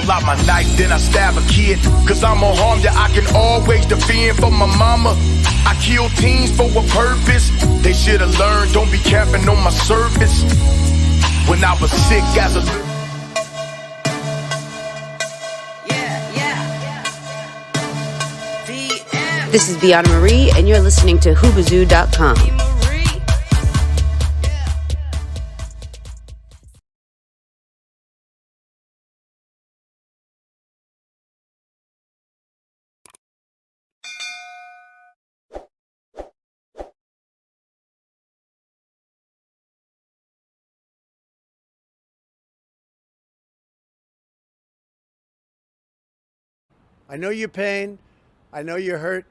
pull out my knife, then I stab a kid. Cause I'm a harm that I can always defend for my mama. I kill teens for a purpose. They should've learned, don't be camping on my surface. When I was sick as a This is Bianna Marie, and you're listening to Hoobazoo.com. I know your pain. I know you're hurt.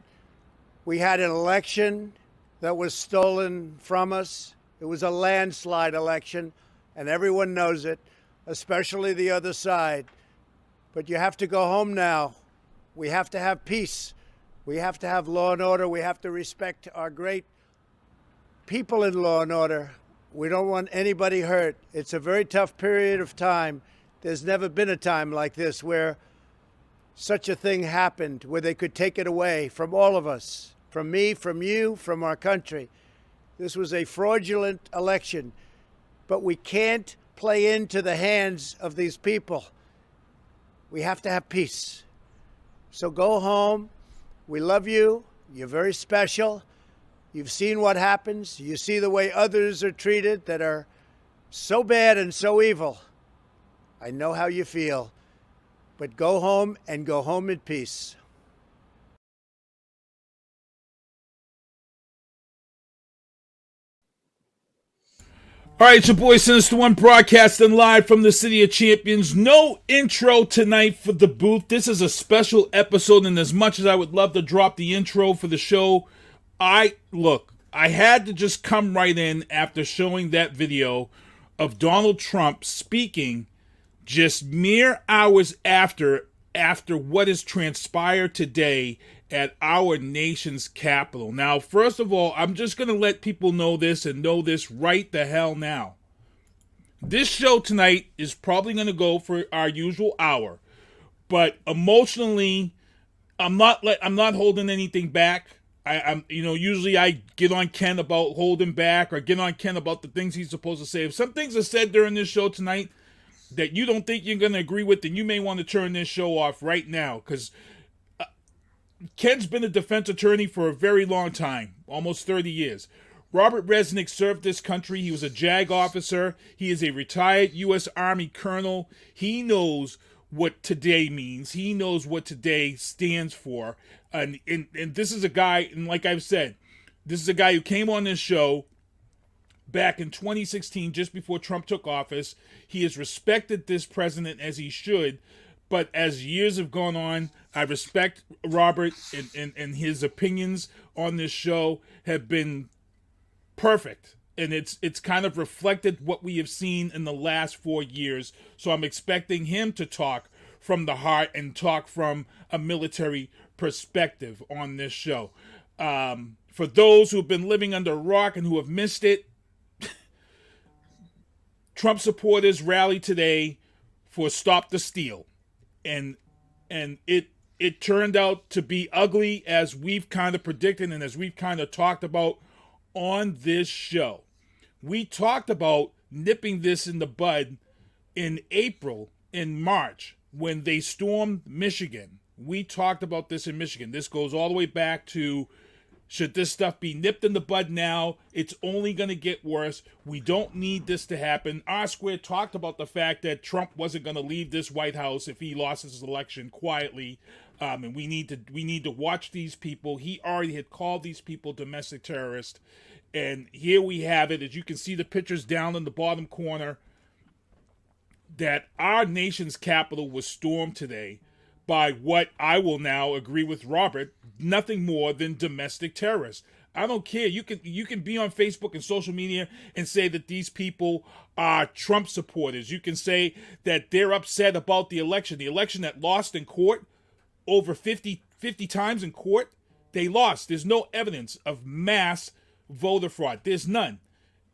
We had an election that was stolen from us. It was a landslide election, and everyone knows it, especially the other side. But you have to go home now. We have to have peace. We have to have law and order. We have to respect our great people in law and order. We don't want anybody hurt. It's a very tough period of time. There's never been a time like this where such a thing happened, where they could take it away from all of us, from me, from you, from our country. This was a fraudulent election, but we can't play into the hands of these people. We have to have peace. So go home. We love you. You're very special. You've seen what happens. You see the way others are treated that are so bad and so evil. I know how you feel. But go home and go home in peace. All right, it's your boy Sinister One broadcasting live from the City of Champions. No intro tonight for the booth. This is a special episode, and as much as I would love to drop the intro for the show, I had to just come right in after showing that video of Donald Trump speaking just mere hours after what has transpired today at our nation's capital. Now, first of all, I'm just going to let people know this and know this right the hell now. This show tonight is probably going to go for our usual hour, but emotionally, I'm not holding anything back. I'm usually I get on Ken about holding back or get on Ken about the things he's supposed to say. If some things are said during this show tonight that you don't think you're going to agree with, then you may want to turn this show off right now, because Ken's been a defense attorney for a very long time, almost 30 years. Robert Resnick served this country. He was a JAG officer. He is a retired U.S. Army colonel. He knows what today means. He knows what today stands for. And this is a guy, and like I've said, this is a guy who came on this show back in 2016, just before Trump took office. He has respected this president as he should, but as years have gone on, I respect Robert, and his opinions on this show have been perfect. And it's kind of reflected what we have seen in the last 4 years. So I'm expecting him to talk from the heart and talk from a military perspective on this show. For those who have been living under a rock and who have missed it, Trump supporters rallied today for Stop the Steal. And it turned out to be ugly, as we've kind of predicted and as we've kind of talked about on this show. We talked about nipping this in the bud in April, in March, when they stormed Michigan. We talked about this in Michigan. This goes all the way back to, should this stuff be nipped in the bud now? It's only going to get worse. We don't need this to happen. R Square talked about the fact that Trump wasn't going to leave this White House if he lost his election quietly. And we need to watch these people. He already had called these people domestic terrorists. And here we have it. As you can see the pictures down in the bottom corner, that our nation's capital was stormed today by what I will now agree with Robert, nothing more than domestic terrorists. I don't care. You can be on Facebook and social media and say that these people are Trump supporters. You can say that they're upset about the election that lost in court over 50 times in court. They lost. There's no evidence of mass voter fraud. There's none.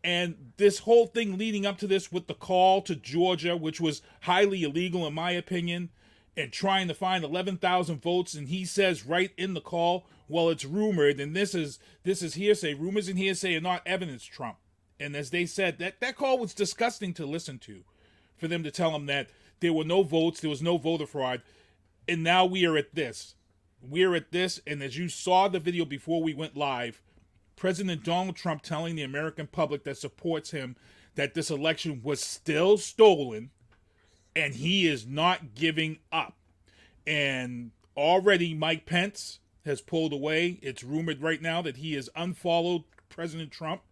And this whole thing leading up to this with the call to Georgia, which was highly illegal in my opinion, and trying to find 11,000 votes, and he says right in the call, well, it's rumored, and this is hearsay. Rumors and hearsay are not evidence, Trump. And as they said, that call was disgusting to listen to, for them to tell him that there were no votes, there was no voter fraud, and now we are at this. We're at this, and as you saw the video before we went live, President Donald Trump telling the American public that supports him that this election was still stolen, and he is not giving up. And already Mike Pence has pulled away. It's rumored right now that he has unfollowed President Trump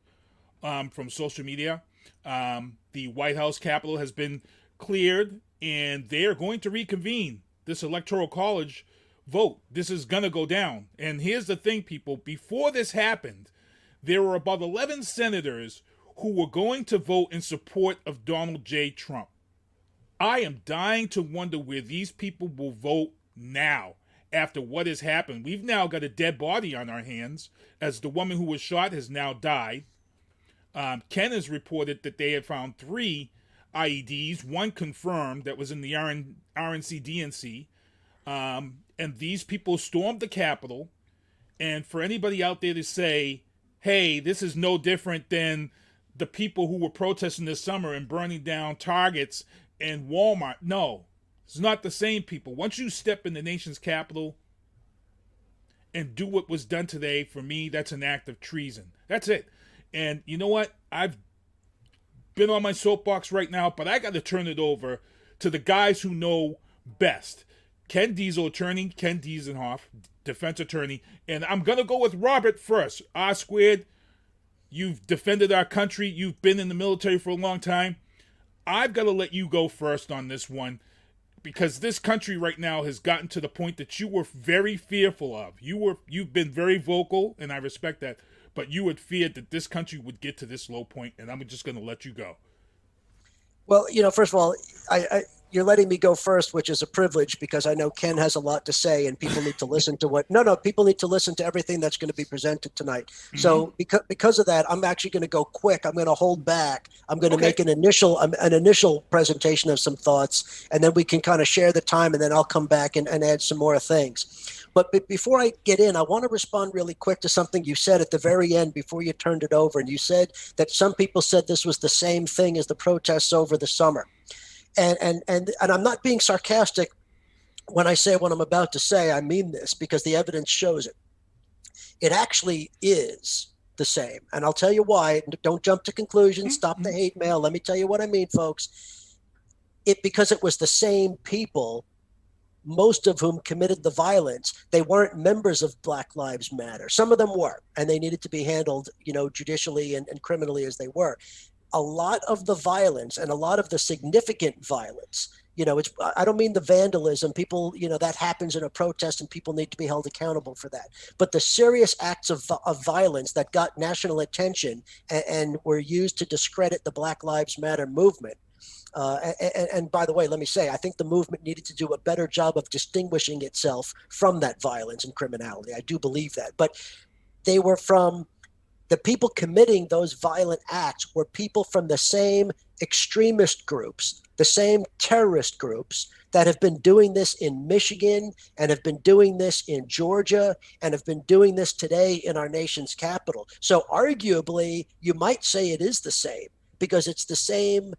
from social media. The White House Capitol has been cleared, and they're going to reconvene this Electoral College vote. This is going to go down. And here's the thing, people. Before this happened, there were about 11 senators who were going to vote in support of Donald J. Trump. I am dying to wonder where these people will vote now after what has happened. We've now got a dead body on our hands, as the woman who was shot has now died. Ken has reported that they had found 3 IEDs, one confirmed that was in the RNC-DNC. And these people stormed the Capitol. And for anybody out there to say, hey, this is no different than the people who were protesting this summer and burning down Targets and Walmart. No, it's not the same, people. Once you step in the nation's capital and do what was done today, for me, that's an act of treason. That's it. And you know what? I've been on my soapbox right now, but I got to turn it over to the guys who know best. Ken Diesenhof, defense attorney. And I'm going to go with Robert first. R-squared, you've defended our country. You've been in the military for a long time. I've got to let you go first on this one, because this country right now has gotten to the point that you were very fearful of. You've been very vocal, and I respect that, but you had feared that this country would get to this low point, and I'm just going to let you go. Well, first of all, you're letting me go first, which is a privilege, because I know Ken has a lot to say, and people need to listen to people need to listen to everything that's going to be presented tonight. Mm-hmm. So because of that, I'm actually going to go quick. I'm going to hold back. I'm going to make an initial presentation of some thoughts, and then we can kind of share the time, and then I'll come back and add some more things. But before I get in, I want to respond really quick to something you said at the very end before you turned it over. And you said that some people said this was the same thing as the protests over the summer. And I'm not being sarcastic when I say what I'm about to say. I mean this because the evidence shows it. It actually is the same. And I'll tell you why. Don't jump to conclusions. Stop the hate mail. Let me tell you what I mean, folks. Because it was the same people, most of whom committed the violence. They weren't members of Black Lives Matter. Some of them were, and they needed to be handled, judicially and criminally as they were. A lot of the violence and a lot of the significant violence, I don't mean the vandalism. People, that happens in a protest and people need to be held accountable for that. But the serious acts of violence that got national attention and were used to discredit the Black Lives Matter movement. And by the way, let me say, I think the movement needed to do a better job of distinguishing itself from that violence and criminality. I do believe that. But they were from the people committing those violent acts were people from the same extremist groups, the same terrorist groups that have been doing this in Michigan and have been doing this in Georgia and have been doing this today in our nation's capital. So arguably, you might say it is the same because it's the same,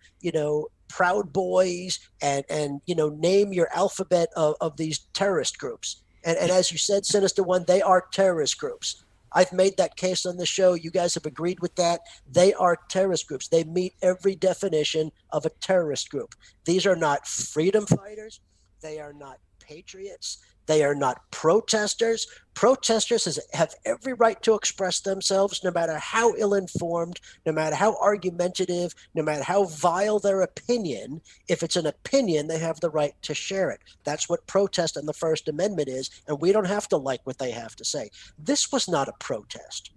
Proud Boys and name your alphabet of these terrorist groups. And as you said, Sinister One, they are terrorist groups. I've made that case on the show. You guys have agreed with that. They are terrorist groups. They meet every definition of a terrorist group. These are not freedom fighters. They are not patriots. They are not protesters. Protesters have every right to express themselves, no matter how ill-informed, no matter how argumentative, no matter how vile their opinion. If it's an opinion, they have the right to share it. That's what protest and the First Amendment is, and we don't have to like what they have to say. This was not a protest.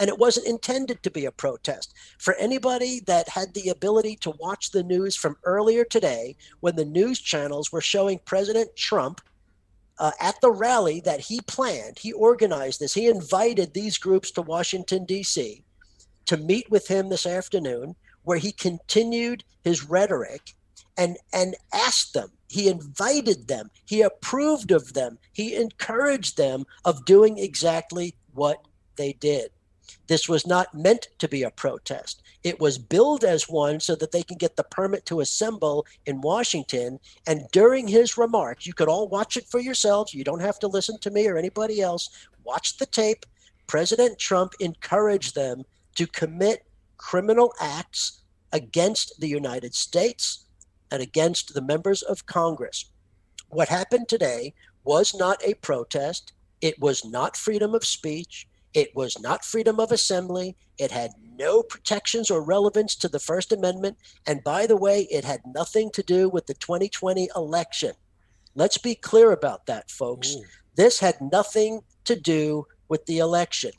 And it wasn't intended to be a protest. For anybody that had the ability to watch the news from earlier today, when the news channels were showing President Trump at the rally that he planned, he organized this. He invited these groups to Washington, D.C. to meet with him this afternoon, where he continued his rhetoric and asked them, He invited them. He approved of them. He encouraged them of doing exactly what they did. This was not meant to be a protest. It was billed as one so that they can get the permit to assemble in Washington. And during his remarks, you could all watch it for yourselves. You don't have to listen to me or anybody else. Watch the tape. President Trump encouraged them to commit criminal acts against the United States and against the members of Congress. What happened today was not a protest. It was not freedom of speech. It was not freedom of assembly. It had no protections or relevance to the First Amendment. And by the way, it had nothing to do with the 2020 election. Let's be clear about that, folks. Ooh. This had nothing to do with the election.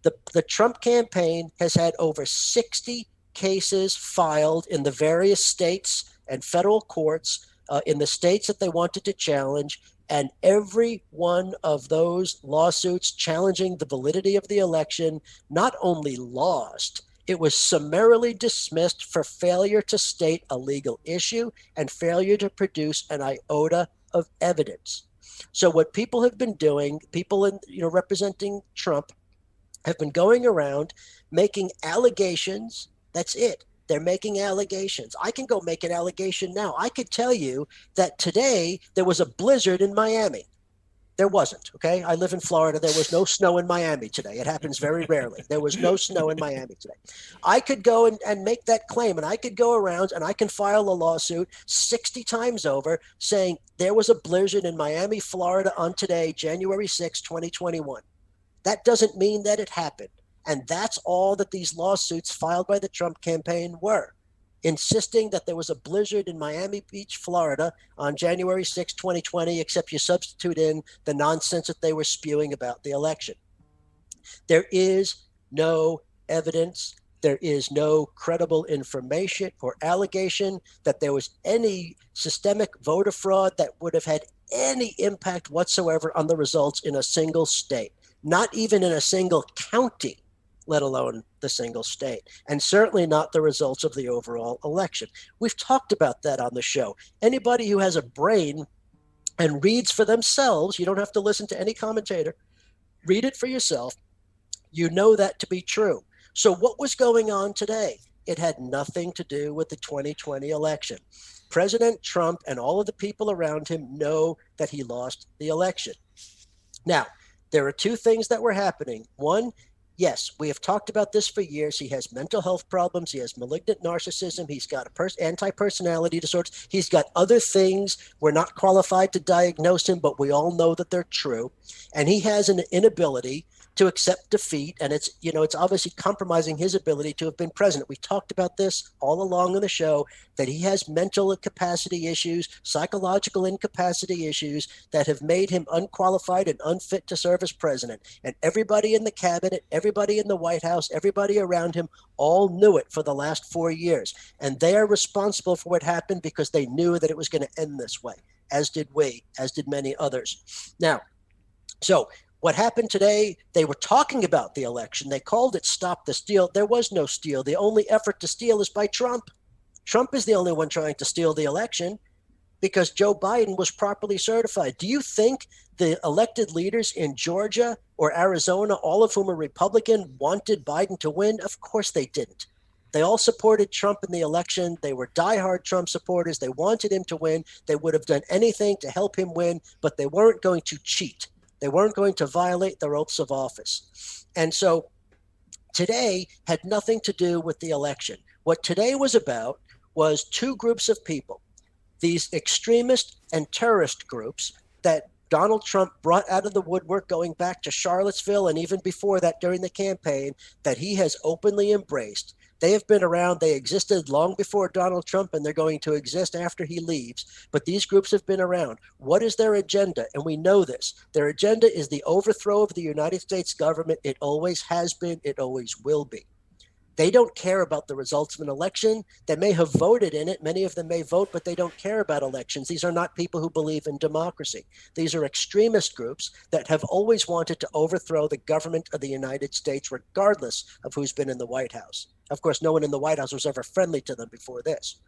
The Trump campaign has had over 60 cases filed in the various states and federal courts in the states that they wanted to challenge. And every one of those lawsuits challenging the validity of the election not only lost, it was summarily dismissed for failure to state a legal issue and failure to produce an iota of evidence. So what people have been doing, people representing Trump, have been going around making allegations. That's it. They're making allegations. I can go make an allegation now. I could tell you that today there was a blizzard in Miami. There wasn't, okay? I live in Florida. There was no snow in Miami today. It happens very rarely. There was no snow in Miami today. I could go and make that claim, and I could go around and I can file a lawsuit 60 times over saying there was a blizzard in Miami, Florida on today, January 6, 2021. That doesn't mean that it happened. And that's all that these lawsuits filed by the Trump campaign were, insisting that there was a blizzard in Miami Beach, Florida on January 6, 2020, except you substitute in the nonsense that they were spewing about the election. There is no evidence. There is no credible information or allegation that there was any systemic voter fraud that would have had any impact whatsoever on the results in a single state, not even in a single county, let alone the single state, and certainly not the results of the overall election. We've talked about that on the show. Anybody who has a brain and reads for themselves, you don't have to listen to any commentator, read it for yourself, you know that to be true. So what was going on today? It had nothing to do with the 2020 election. President Trump and all of the people around him know that he lost the election. Now, there are two things that were happening. One, yes, we have talked about this for years. He has mental health problems. He has malignant narcissism. He's got anti-personality disorders. He's got other things. We're not qualified to diagnose him, but we all know that they're true. And he has an inability to accept defeat. And it's obviously compromising his ability to have been president. We talked about this all along in the show, that he has mental incapacity issues, psychological incapacity issues that have made him unqualified and unfit to serve as president. And everybody in the cabinet, everybody in the White House, everybody around him all knew it for the last 4 years. And they are responsible for what happened because they knew that it was going to end this way, as did we, as did many others. Now, so what happened today, they were talking about the election. They called it Stop the Steal. There was no steal. The only effort to steal is by Trump. Trump is the only one trying to steal the election because Joe Biden was properly certified. Do you think the elected leaders in Georgia or Arizona, all of whom are Republican, wanted Biden to win? Of course they didn't. They all supported Trump in the election. They were diehard Trump supporters. They wanted him to win. They would have done anything to help him win, but they weren't going to cheat. They weren't going to violate their oaths of office. And so today had nothing to do with the election. What today was about was two groups of people, these extremist and terrorist groups that Donald Trump brought out of the woodwork going back to Charlottesville and even before that during the campaign, that he has openly embraced. They have been around. They existed long before Donald Trump, and they're going to exist after he leaves. But these groups have been around. What is their agenda? And we know this. Their agenda is the overthrow of the United States government. It always has been. It always will be. They don't care about the results of an election. They may have voted in it. Many of them may vote, but they don't care about elections. These are not people who believe in democracy. These are extremist groups that have always wanted to overthrow the government of the United States, regardless of who's been in the White House. Of course, no one in the White House was ever friendly to them before this.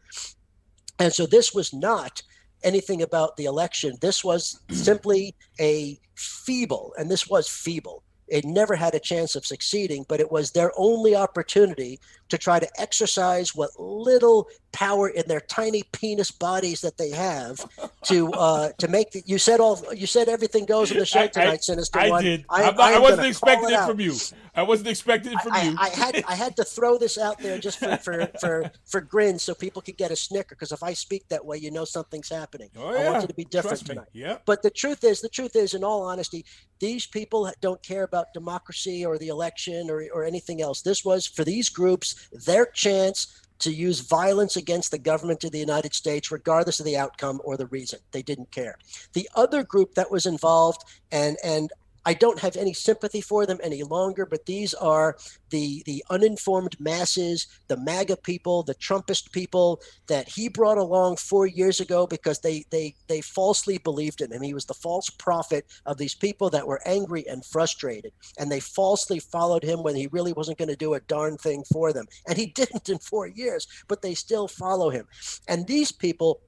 And so this was not anything about the election. This was simply a feeble, and this was feeble. It never had a chance of succeeding, but it was their only opportunity to try to exercise what little power in their tiny penis bodies that they have to make the, you said everything goes in the show tonight, Sinister I One. did. I'm I wasn't gonna expecting call it out. from you. I wasn't expecting it from you. I had to throw this out there just for grins so people could get a snicker, because if I speak that way, you know something's happening. Oh, I yeah. want you to be different Trust me. tonight. Yeah. But the truth is, in all honesty, these people don't care about democracy or the election or anything else. This was, for these groups, their chance to use violence against the government of the United States, regardless of the outcome or the reason. They didn't care. The other group that was involved, and I don't have any sympathy for them any longer, but these are the uninformed masses, the MAGA people, the Trumpist people that he brought along 4 years ago because they falsely believed in him. He was the false prophet of these people that were angry and frustrated, and they falsely followed him when he really wasn't going to do a darn thing for them. And he didn't in 4 years, but they still follow him. And these people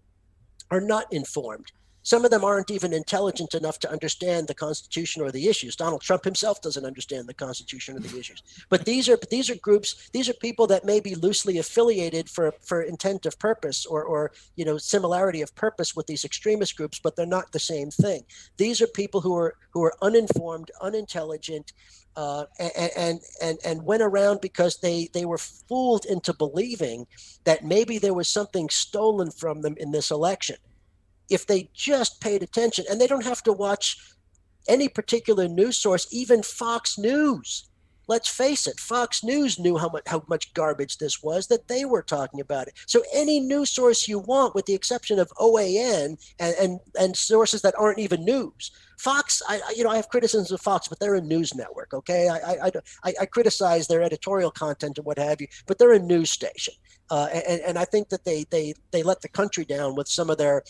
are not informed. Some of them aren't even intelligent enough to understand the Constitution or the issues. Donald Trump himself doesn't understand the Constitution or the issues. But these are groups, these are people that may be loosely affiliated for intent of purpose or similarity of purpose with these extremist groups, but they're not the same thing. These are people who are uninformed, unintelligent, and went around because they were fooled into believing that maybe there was something stolen from them in this election. If they just paid attention, and they don't have to watch any particular news source, even Fox News. Let's face it, Fox News knew how much garbage this was, that they were talking about it. So any news source you want, with the exception of OAN and sources that aren't even news. Fox, I have criticisms of Fox, but they're a news network, okay? I criticize their editorial content and what have you, but they're a news station. And I think that they let the country down with some of their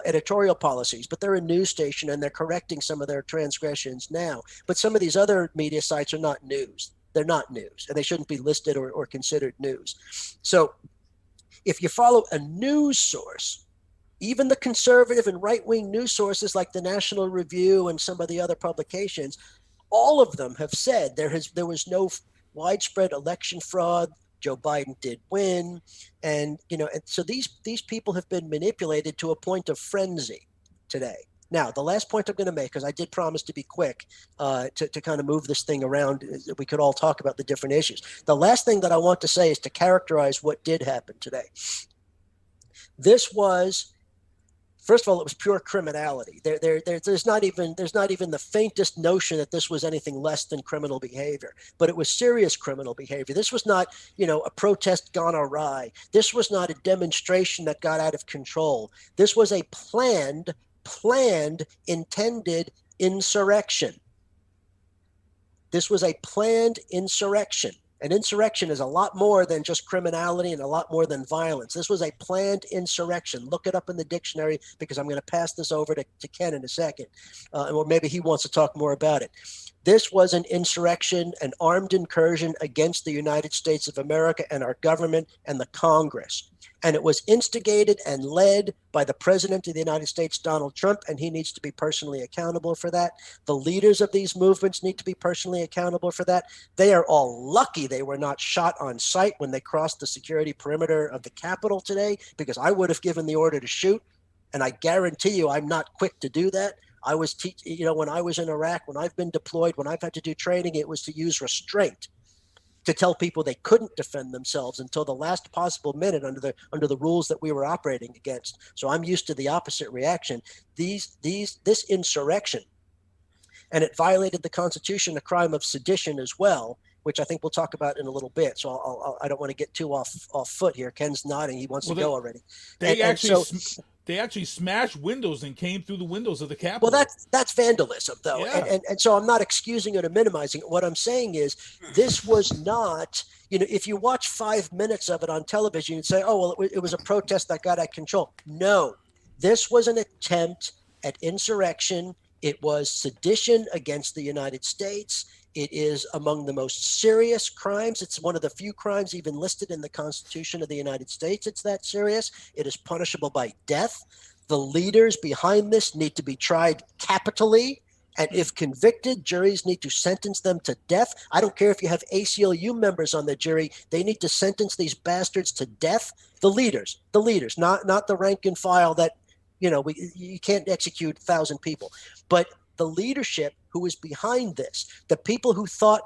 editorial policies, but they're a news station and they're correcting some of their transgressions now. But some of these other media sites are not news. They're not news, and they shouldn't be listed or considered news. So if you follow a news source, even the conservative and right-wing news sources like the National Review and some of the other publications, all of them have said there was no widespread election fraud. Joe Biden did win, and so these people have been manipulated to a point of frenzy today. Now, the last point I'm going to make, because I did promise to be quick, to kind of move this thing around, we could all talk about the different issues. The last thing that I want to say is to characterize what did happen today. This was, first of all, it was pure criminality. There's not even the faintest notion that this was anything less than criminal behavior, but it was serious criminal behavior. This was not, a protest gone awry. This was not a demonstration that got out of control. This was a planned, intended insurrection. This was a planned insurrection. An insurrection is a lot more than just criminality and a lot more than violence. This was a planned insurrection. Look it up in the dictionary, because I'm going to pass this over to Ken in a second, or maybe he wants to talk more about it. This was an insurrection, an armed incursion against the United States of America and our government and the Congress. And it was instigated and led by the President of the United States, Donald Trump, and he needs to be personally accountable for that. The leaders of these movements need to be personally accountable for that. They are all lucky they were not shot on sight when they crossed the security perimeter of the Capitol today, because I would have given the order to shoot, and I guarantee you I'm not quick to do that. I was, when I was in Iraq, when I've been deployed, when I've had to do training, it was to use restraint, to tell people they couldn't defend themselves until the last possible minute under the rules that we were operating against. So I'm used to the opposite reaction. This insurrection, and it violated the Constitution, a crime of sedition as well, which I think we'll talk about in a little bit. So I don't want to get too off foot here. Ken's nodding; he wants to go already. They actually smashed windows and came through the windows of the Capitol. Well, that's vandalism, though. Yeah. And so I'm not excusing it or minimizing it. What I'm saying is this was not, if you watch 5 minutes of it on television, you'd say, oh, well, it was a protest that got out of control. No, this was an attempt at insurrection. It was sedition against the United States. It is among the most serious crimes. It's one of the few crimes even listed in the Constitution of the United States. It's that serious. It is punishable by death. The leaders behind this need to be tried capitally. And if convicted, juries need to sentence them to death. I don't care if you have ACLU members on the jury. They need to sentence these bastards to death. The leaders, not the rank and file that, you can't execute 1,000 people. But the leadership who is behind this, the people who thought,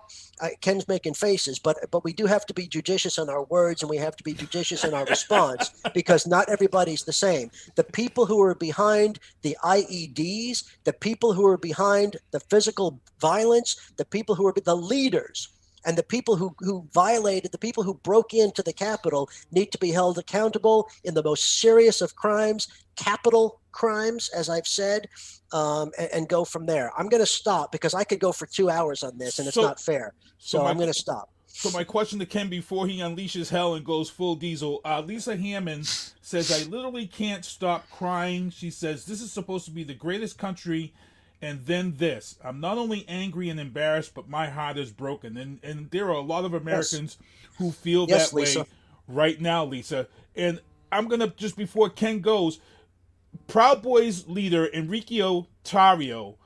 Ken's making faces, but we do have to be judicious in our words and we have to be judicious in our response because not everybody's the same. The people who are behind the IEDs, the people who are behind the physical violence, the people who are the leaders, and the people who violated, the people who broke into the Capitol need to be held accountable in the most serious of crimes, capital crimes, as I've said, and go from there. I'm going to stop because I could go for 2 hours on this and it's not fair. So I'm going to stop. So my question to Ken before he unleashes hell and goes full diesel, Lisa Hammond says, I literally can't stop crying. She says, this is supposed to be the greatest country. And then this, I'm not only angry and embarrassed, but my heart is broken. And there are a lot of Americans who feel that way right now, Lisa. And I'm going to, just before Ken goes, Proud Boys leader Enrique Tarrio,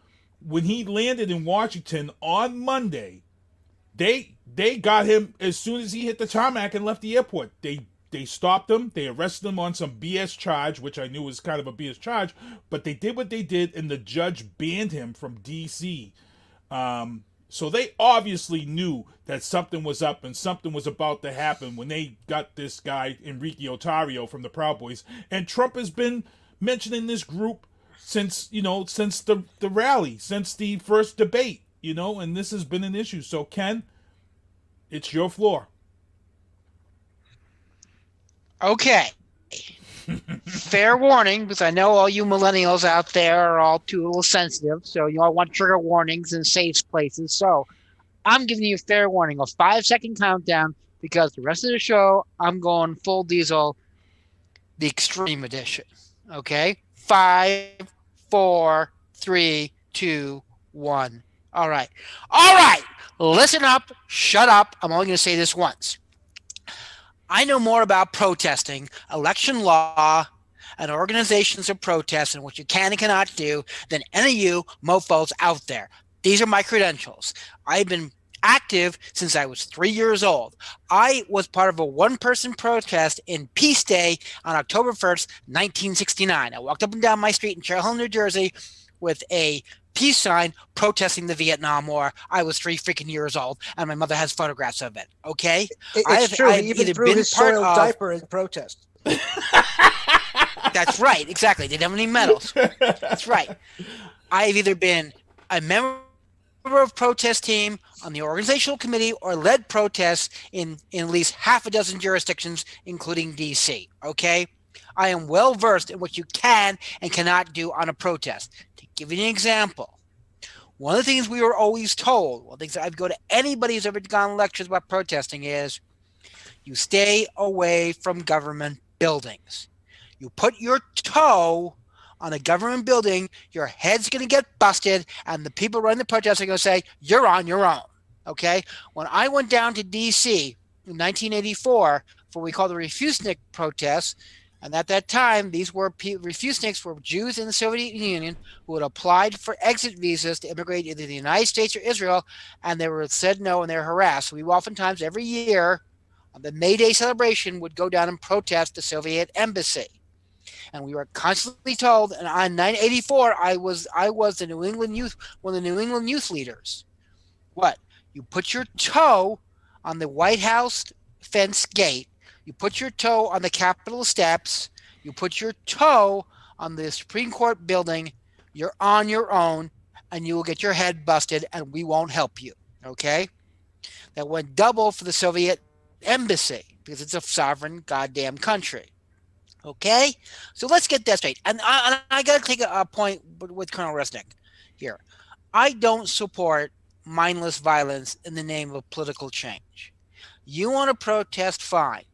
when he landed in Washington on Monday, they got him as soon as he hit the tarmac and left the airport. They stopped him. They arrested him on some BS charge, which I knew was kind of a BS charge, but they did what they did, and the judge banned him from D.C. So they obviously knew that something was up and something was about to happen when they got this guy, Enrique Tarrio, from the Proud Boys. And Trump has been mentioning this group since the rally, since the first debate, and this has been an issue. So, Ken, it's your floor. Okay. Fair warning, because I know all you millennials out there are all too little sensitive, so I want trigger warnings in safe places. So I'm giving you a fair warning, a 5-second countdown, because the rest of the show, I'm going full diesel, the extreme edition. Okay? 5, 4, 3, 2, 1. All right. Listen up. Shut up. I'm only going to say this once. I know more about protesting, election law, and organizations of protest and what you can and cannot do than any of you mofos out there. These are my credentials. I've been active since I was 3 years old. I was part of a one-person protest in Peace Day on October 1st, 1969. I walked up and down my street in Cherry Hill, New Jersey with a peace sign protesting the Vietnam War. I was 3 freaking years old, and my mother has photographs of it. Okay, it's true. He even threw his soiled diaper in protest. That's right. Exactly. They didn't have any medals. That's right. I've either been a member of protest team on the organizational committee or led protests in at least half a dozen jurisdictions, including DC. Okay, I am well versed in what you can and cannot do on a protest. To give you an example, one of the things we were always told, things that I'd go to anybody who's ever gone lectures about protesting is, you stay away from government buildings. You put your toe on a government building, your head's going to get busted, and the people running the protest are going to say, you're on your own. Okay? When I went down to D.C. in 1984 for what we call the Refusnik protests, and at that time, these were Refusniks were Jews in the Soviet Union who had applied for exit visas to immigrate either the United States or Israel, and they were said no and they were harassed. We oftentimes every year on the May Day celebration would go down and protest the Soviet embassy. And we were constantly told, and on 1984, I was the New England youth, one of the New England youth leaders. What? You put your toe on the White House fence gate. You put your toe on the Capitol steps. You put your toe on the Supreme Court building. You're on your own, and you will get your head busted, and we won't help you. Okay? That went double for the Soviet embassy because it's a sovereign goddamn country. Okay? So let's get that straight. And I got to take a point with Colonel Resnick here. I don't support mindless violence in the name of political change. You want to protest, fine.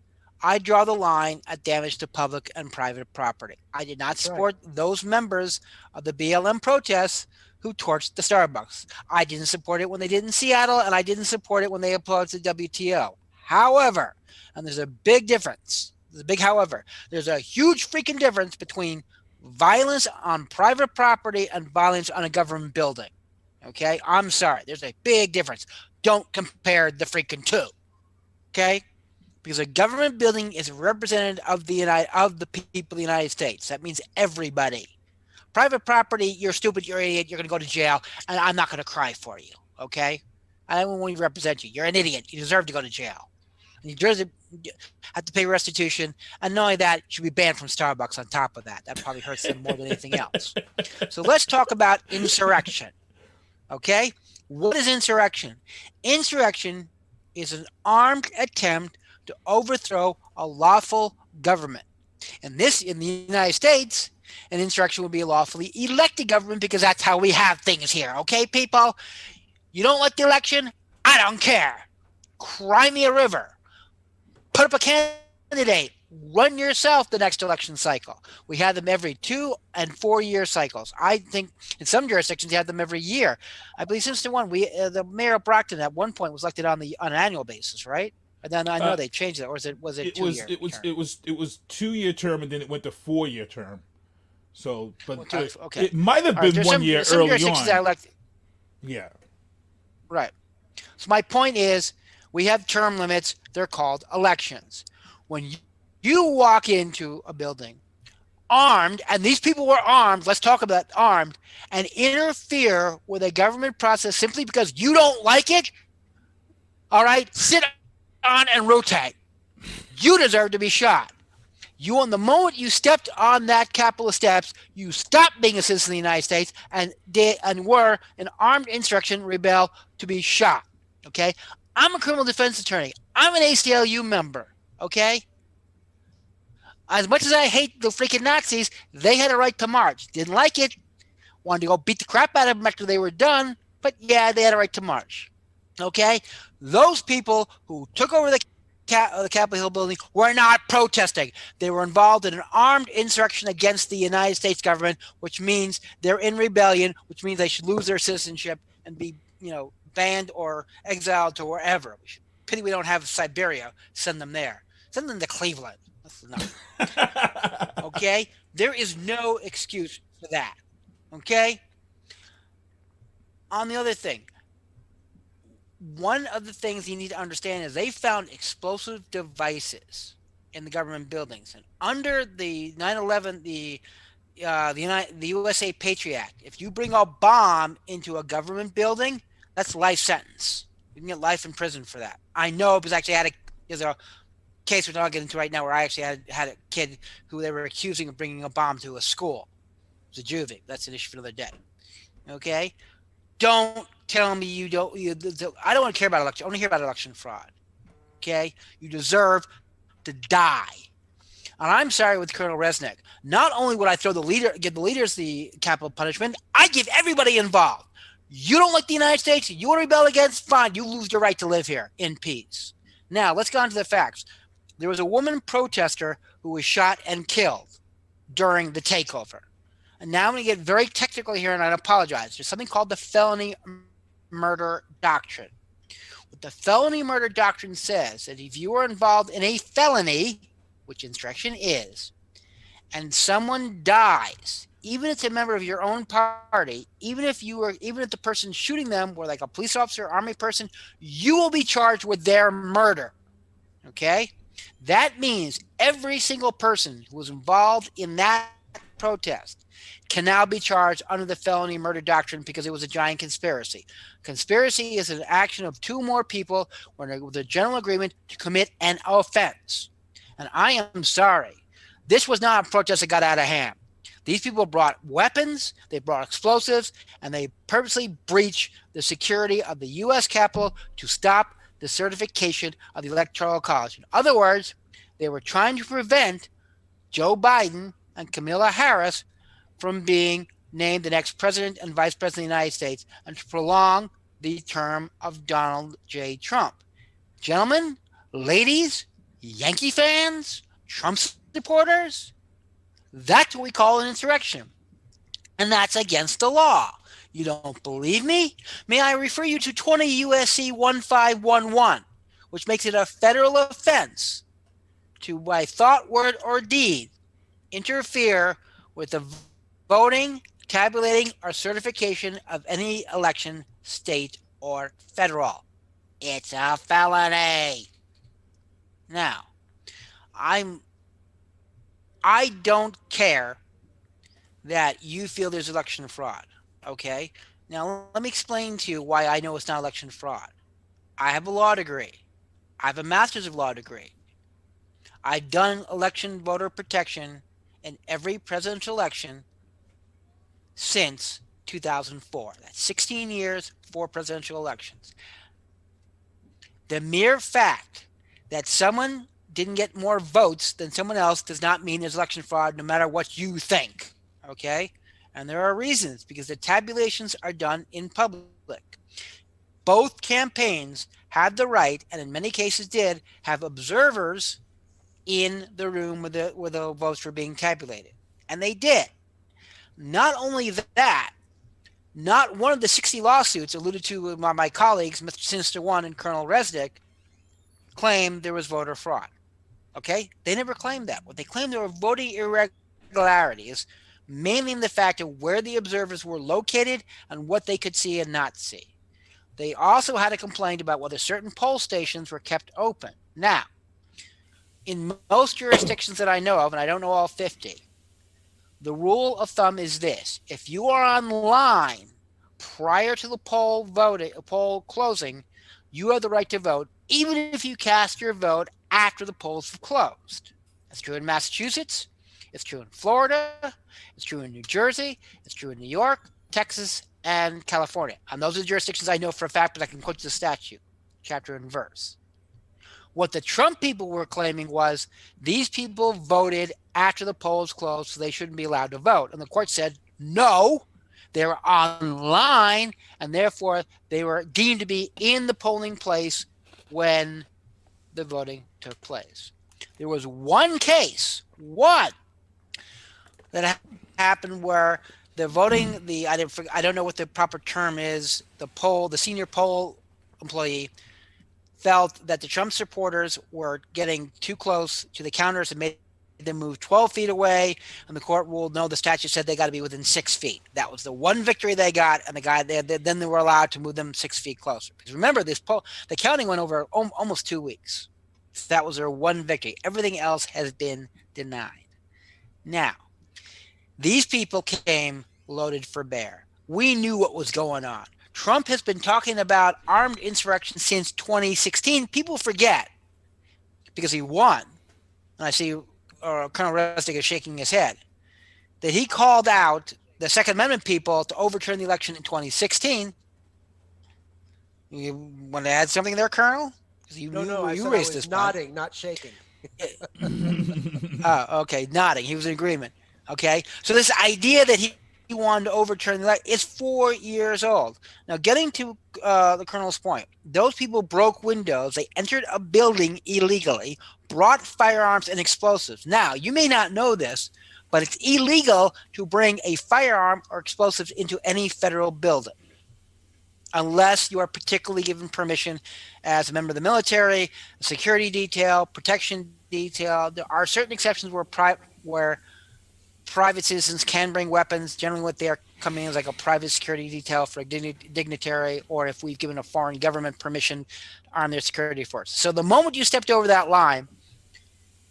I draw the line at damage to public and private property. I did not support those members of the BLM protests who torched the Starbucks. I didn't support it when they did in Seattle, and I didn't support it when they applauded the WTO. However, and there's a big difference, there's a big however, there's a huge freaking difference between violence on private property and violence on a government building. Okay, I'm sorry. There's a big difference. Don't compare the freaking two. Okay, because a government building is representative of the people of the United States. That means everybody. Private property, you're stupid, you're an idiot, you're going to go to jail, and I'm not going to cry for you. Okay, I don't want to represent you. You're an idiot. You deserve to go to jail. You deserve to have to pay restitution, and not only that, you should be banned from Starbucks. On top of that, that probably hurts them more than anything else. So let's talk about insurrection. Okay, what is insurrection? Insurrection is an armed attempt to overthrow a lawful government. And this, in the United States, an insurrection would be a lawfully elected government, because that's how we have things here. Okay, people? You don't like the election? I don't care. Cry me a river. Put up a candidate. Run yourself the next election cycle. We have them every 2 and 4 year cycles. I think in some jurisdictions you have them every year. I believe since the one the mayor of Brockton at one point was elected on an annual basis, right? And then I know they changed it, or was it 2 year? It was 2 year term, and then it went to 4 year term. So, but okay. It might have been 1 year some early jurisdictions on. Yeah. Right. So my point is, we have term limits. They're called elections. When you walk into a building armed, and these people were armed, let's talk about armed, and interfere with a government process simply because you don't like it, all right, sit on and rotate. You deserve to be shot. You, on the moment you stepped on that Capitol steps, you stopped being a citizen of the United States and were an armed insurrection rebel to be shot. Okay? I'm a criminal defense attorney. I'm an ACLU member. Okay? As much as I hate the freaking Nazis, they had a right to march. Didn't like it. Wanted to go beat the crap out of them after they were done. But yeah, they had a right to march. Okay? Those people who took over the Capitol Hill building were not protesting. They were involved in an armed insurrection against the United States government, which means they're in rebellion, which means they should lose their citizenship and be, banned or exiled to wherever. Pity we don't have Siberia. Send them there. Send them to Cleveland. That's enough. Okay? There is no excuse for that. Okay? On the other thing, one of the things you need to understand is they found explosive devices in the government buildings. And under the 9/11, the USA Patriot Act, if you bring a bomb into a government building, that's life sentence. You can get life in prison for that. I know, because I actually there's a case we're not getting into right now where I actually had a kid who they were accusing of bringing a bomb to a school. It was a juvie. That's an issue for another day. Okay? Don't tell me you don't. I don't want to care about election. I want to hear about election fraud. Okay? You deserve to die. And I'm sorry with Colonel Resnick. Not only would I give the leaders the capital punishment, I give everybody involved. You don't like the United States, you want to rebel against, fine, you lose your right to live here in peace. Now, let's go on to the facts. There was a woman protester who was shot and killed during the takeover. And now I'm going to get very technical here, and I apologize. There's something called the felony murder doctrine. What the felony murder doctrine says that if you are involved in a felony, which insurrection is, and someone dies, even if it's a member of your own party, even if the person shooting them were like a police officer, army person, you will be charged with their murder. Okay? That means every single person who was involved in that protest can now be charged under the felony murder doctrine because it was a giant conspiracy. Conspiracy is an action of two or more people with a general agreement to commit an offense. And I am sorry. This was not a protest that got out of hand. These people brought weapons, they brought explosives, and they purposely breached the security of the U.S. Capitol to stop the certification of the Electoral College. In other words, they were trying to prevent Joe Biden and Kamala Harris from being named the next president and vice president of the United States and to prolong the term of Donald J. Trump. Gentlemen, ladies, Yankee fans, Trump supporters, that's what we call an insurrection. And that's against the law. You don't believe me? May I refer you to 20 U.S.C. 1511, which makes it a federal offense to, by thought, word, or deed, interfere with the voting, tabulating, or certification of any election, state or federal. It's a felony. Now, I don't care that you feel there's election fraud. Okay? Now, let me explain to you why I know it's not election fraud. I have a law degree. I have a master's of law degree. I've done election voter protection in every presidential election since 2004. That's 16 years, 4 presidential elections. The mere fact that someone didn't get more votes than someone else does not mean there's election fraud, no matter what you think. Okay? And there are reasons, because the tabulations are done in public. Both campaigns had the right, and in many cases did, have observers in the room where the votes were being tabulated. And they did. Not only that, not one of the 60 lawsuits alluded to by my colleagues, Mr. Sinister One and Colonel Resnick, claimed there was voter fraud. Okay? They never claimed that. What they claimed, there were voting irregularities, mainly in the fact of where the observers were located and what they could see and not see. They also had a complaint about whether certain poll stations were kept open. Now, in most jurisdictions that I know of, and I don't know all 50, the rule of thumb is this: if you are online prior to the poll closing, you have the right to vote, even if you cast your vote after the polls have closed. That's true in Massachusetts. It's true in Florida. It's true in New Jersey. It's true in New York, Texas, and California. And those are the jurisdictions I know for a fact, but I can quote the statute, chapter and verse. What the Trump people were claiming was these people voted after the polls closed, so they shouldn't be allowed to vote. And the court said, no, they were online, and therefore they were deemed to be in the polling place when the voting took place. There was one case, that happened where the voting, I don't know what the proper term is, the senior poll employee felt that the Trump supporters were getting too close to the counters and made them move 12 feet away, and the court ruled no, the statute said they got to be within 6 feet. That was the one victory they got, and then they were allowed to move them 6 feet closer. Because remember, the counting went over almost 2 weeks. So that was their one victory. Everything else has been denied. Now, these people came loaded for bear. We knew what was going on. Trump has been talking about armed insurrection since 2016. People forget, because he won, and I see Colonel Resnick is shaking his head, that he called out the Second Amendment people to overturn the election in 2016. You want to add something there, Colonel? No, I raised this nodding, point. Not shaking. Oh, okay, nodding. He was in agreement. Okay, so this idea that he wanted to overturn the election is 4 years old. Now, getting to the Colonel's point, those people broke windows. They entered a building illegally, brought firearms and explosives. Now, you may not know this, but it's illegal to bring a firearm or explosives into any federal building unless you are particularly given permission as a member of the military, a security detail, protection detail. There are certain exceptions where private citizens can bring weapons. Generally what they are coming in is like a private security detail for a dignitary, or if we've given a foreign government permission to arm their security force. So the moment you stepped over that line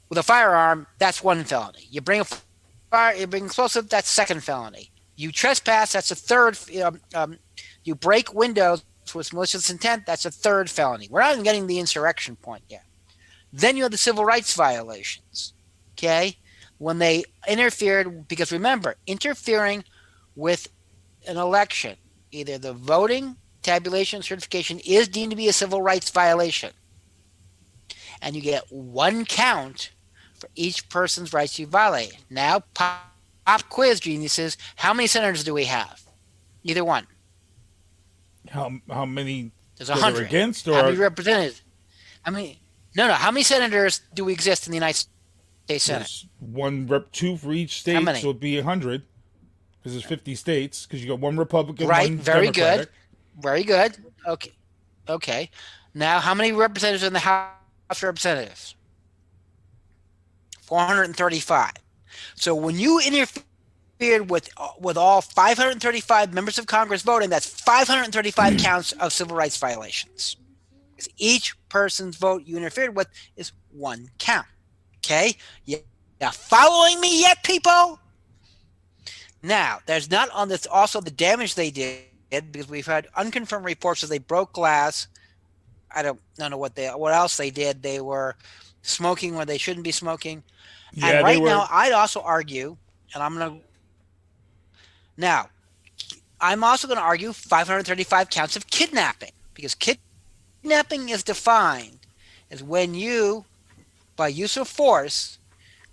with a firearm, that's one felony. You bring explosive, that's second felony. You trespass, that's a third. You break windows with malicious intent, that's a third felony. We're not even getting the insurrection point yet. Then you have the civil rights violations, okay? When they interfered, because remember, interfering with an election, either the voting, tabulation, certification, is deemed to be a civil rights violation. And you get one count for each person's rights you violate. Now, pop quiz, geniuses, how many senators do we have? Either one. How many? There's 100. Against, or how many representatives? No. How many senators do we exist in the United States Senate? There's two for each state, how many? So it'd be 100 because there's 50 states. Because you got one Republican, right? One Very Democratic. Good. Very good. Okay. Now, how many representatives in the House of Representatives? 435. So when you interfere with all 535 members of Congress voting. That's 535 counts of civil rights violations. Because each person's vote you interfered with is one count. Okay? Yeah, following me yet, people? Now, there's not on this also the damage they did, because we've had unconfirmed reports that they broke glass. I don't know what else they did. They were smoking when they shouldn't be smoking. Yeah, and right now, I'd also argue, and I'm also going to argue 535 counts of kidnapping, because kidnapping is defined as when you, by use of force,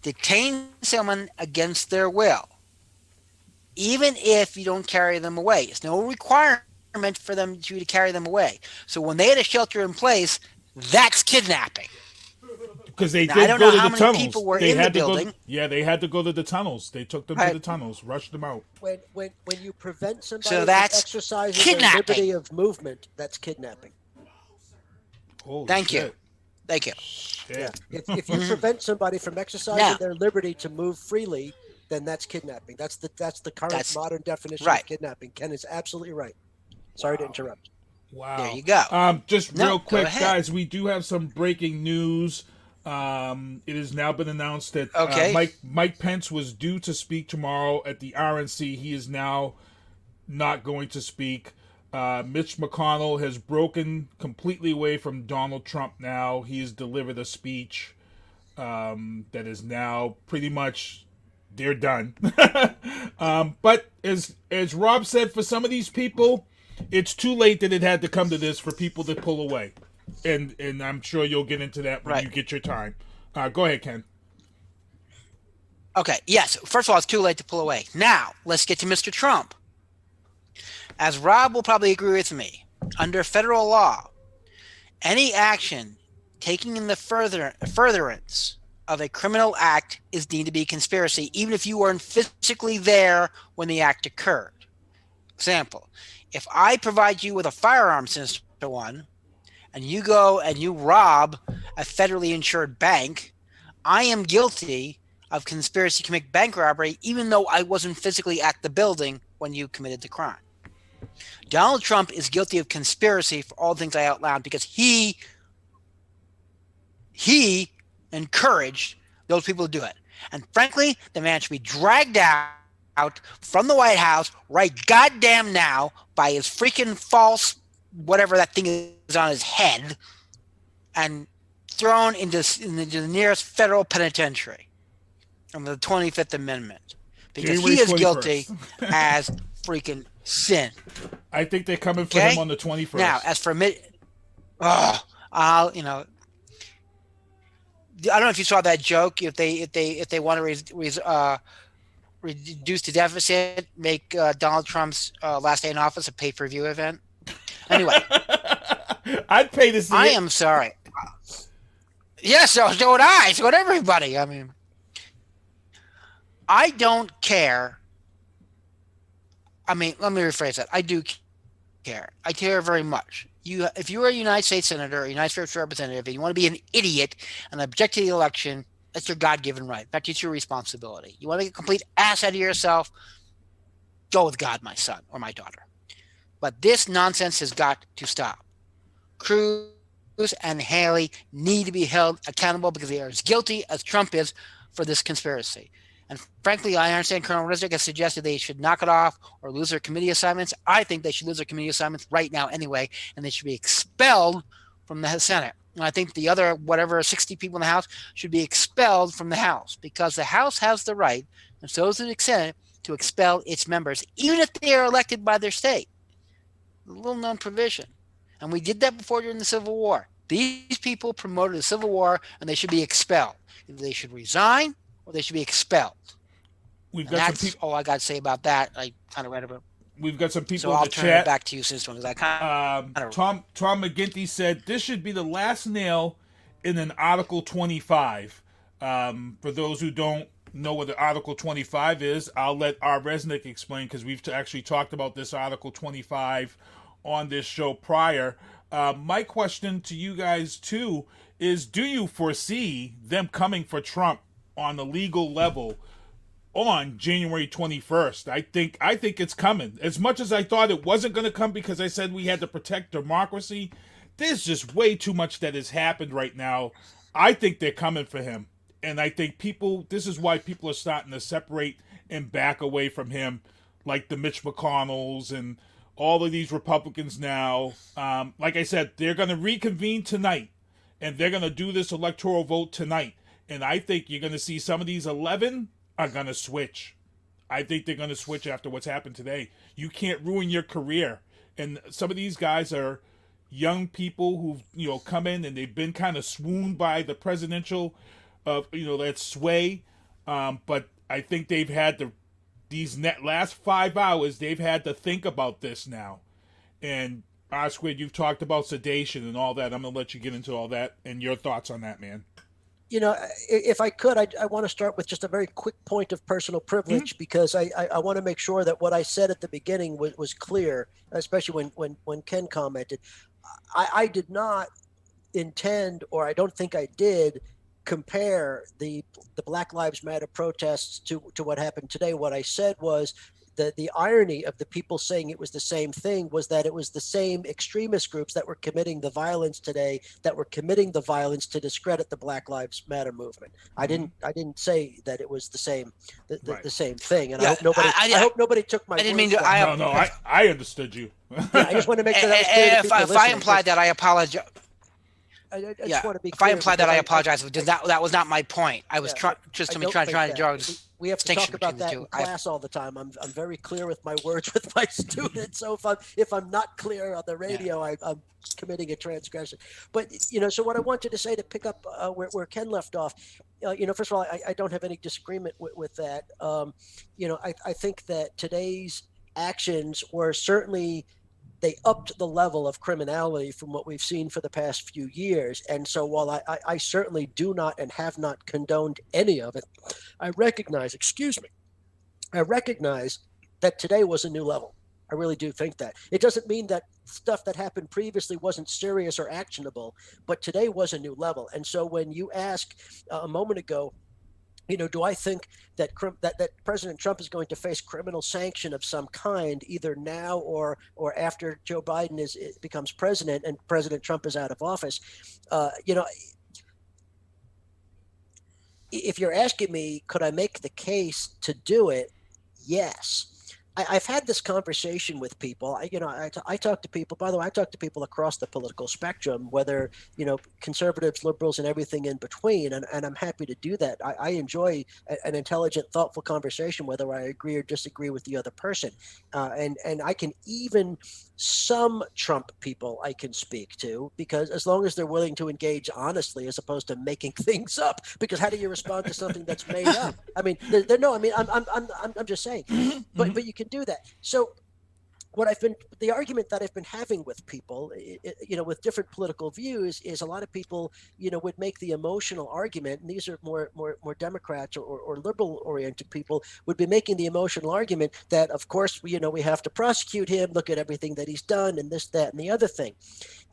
detain someone against their will, even if you don't carry them away. It's no requirement for you to carry them away. So when they had a shelter in place, that's kidnapping. Because they now, did I don't go know to how the many tunnels. people were They in had the to building. they had to go to the tunnels. They took them to the tunnels, rushed them out. When you prevent somebody So from that's exercising kidnapping. their liberty of movement, that's kidnapping. Thank you. Yeah. If you prevent somebody from exercising their liberty to move freely, then that's kidnapping. That's the current modern definition of kidnapping. Ken is absolutely right. Sorry to interrupt. Wow. There you go. Just real quick, guys, we do have some breaking news. It has now been announced that Mike Pence was due to speak tomorrow at the RNC. He is now not going to speak. Mitch McConnell has broken completely away from Donald Trump now. He has delivered a speech that is now pretty much, they're done. But as Rob said, for some of these people, it's too late that it had to come to this for people to pull away. And I'm sure you'll get into that when you get your time. Go ahead, Ken. Okay, yes. First of all, it's too late to pull away. Now, let's get to Mr. Trump. As Rob will probably agree with me, under federal law, any action taking in the furtherance of a criminal act is deemed to be conspiracy, even if you weren't physically there when the act occurred. Example, if I provide you with a firearm, Sister One, and you go and you rob a federally insured bank, I am guilty of conspiracy to commit bank robbery, even though I wasn't physically at the building when you committed the crime. Donald Trump is guilty of conspiracy for all the things I outlined because he encouraged those people to do it. And frankly, the man should be dragged out from the White House right goddamn now by his freaking false whatever that thing is on his head and thrown into the nearest federal penitentiary under the 25th Amendment because January he is 21st. guilty as freaking sin. I think they're coming for him on the 21st. Now, as for me, I don't know if you saw that joke. If they want to reduce the deficit, make Donald Trump's last day in office a pay-per-view event. Anyway, I'd pay to see I it. am sorry. Yes, so would I. So would everybody. I mean, I don't care. I mean, let me rephrase that. I do care. I care very much. If you are a United States Senator or a United States Representative and you want to be an idiot and object to the election, that's your God-given right. In fact, it's your responsibility. You want to make a complete ass out of yourself, go with God, my son or my daughter. But this nonsense has got to stop. Cruz and Haley need to be held accountable because they are as guilty as Trump is for this conspiracy. And frankly, I understand Colonel Resnick has suggested they should knock it off or lose their committee assignments. I think they should lose their committee assignments right now anyway, and they should be expelled from the Senate. And I think the other, 60 people in the House should be expelled from the House because the House has the right, and so does the Senate, to expel its members, even if they are elected by their state. A little known provision. And we did that before during the Civil War. These people promoted the Civil War, and they should be expelled. Either they should resign or they should be expelled. That's all I got to say about that. I kind of read about. We've got some people So in I'll the turn chat. it back to you, Sister One, because I kind of. Tom McGinty said this should be the last nail in an Article 25. For those who don't know what the Article 25 is, I'll let R. Resnick explain because we've actually talked about this Article 25 on this show prior. My question to you guys too is: do you foresee them coming for Trump on the legal level on January 21st. I think it's coming. As much as I thought it wasn't going to come because I said we had to protect democracy, there's just way too much that has happened right now. I think they're coming for him. And I think this is why people are starting to separate and back away from him, like the Mitch McConnells and all of these Republicans now. Like I said, they're going to reconvene tonight, and they're going to do this electoral vote tonight. And I think you're going to see some of these 11 are going to switch. I think they're going to switch after what's happened today. You can't ruin your career. And some of these guys are young people who've come in and they've been kind of swooned by the presidential that sway. But I think they've had these last 5 hours, they've had to think about this now. And Oscar, you've talked about sedation and all that. I'm going to let you get into all that and your thoughts on that, man. If I could, I want to start with just a very quick point of personal privilege, because I want to make sure that what I said at the beginning was clear, especially when Ken commented. I did not intend, or I don't think I did, compare the Black Lives Matter protests to what happened today. What I said was that the irony of the people saying it was the same thing was that it was the same extremist groups that were committing the violence today that were committing the violence to discredit the Black Lives Matter movement. I didn't say that it was the same same thing, and I hope nobody took my. I didn't mean to. I understood you. I just want to make sure that was clear. If I implied that, I apologize. I just want to be if clear, I implied that, I apologize. That was not my point. I was trying to draw a we have to talk about that in class all the time. I'm very clear with my words with my students. So if I'm not clear on the radio, I'm committing a transgression. But so what I wanted to say, to pick up where Ken left off, first of all, I don't have any disagreement with that. I think that today's actions were certainly, they upped the level of criminality from what we've seen for the past few years. And so while I certainly do not and have not condoned any of it, I recognize that today was a new level. I really do think that. It doesn't mean that stuff that happened previously wasn't serious or actionable, but today was a new level. And so when you ask a moment ago, do I think that President Trump is going to face criminal sanction of some kind, either now or after Joe Biden becomes president and President Trump is out of office? If you're asking me, could I make the case to do it? Yes. I've had this conversation with people. I talk to people. By the way, I talk to people across the political spectrum, whether conservatives, liberals, and everything in between. And I'm happy to do that. I enjoy an intelligent, thoughtful conversation, whether I agree or disagree with the other person. And I can even some Trump people I can speak to, because as long as they're willing to engage honestly, as opposed to making things up. Because how do you respond to something that's made up? I mean, I'm just saying. But you can do that. So the argument that I've been having with people, with different political views, is a lot of people, would make the emotional argument, and these are more Democrats or liberal oriented people, would be making the emotional argument that, of course, we have to prosecute him, look at everything that he's done, and this, that, and the other thing.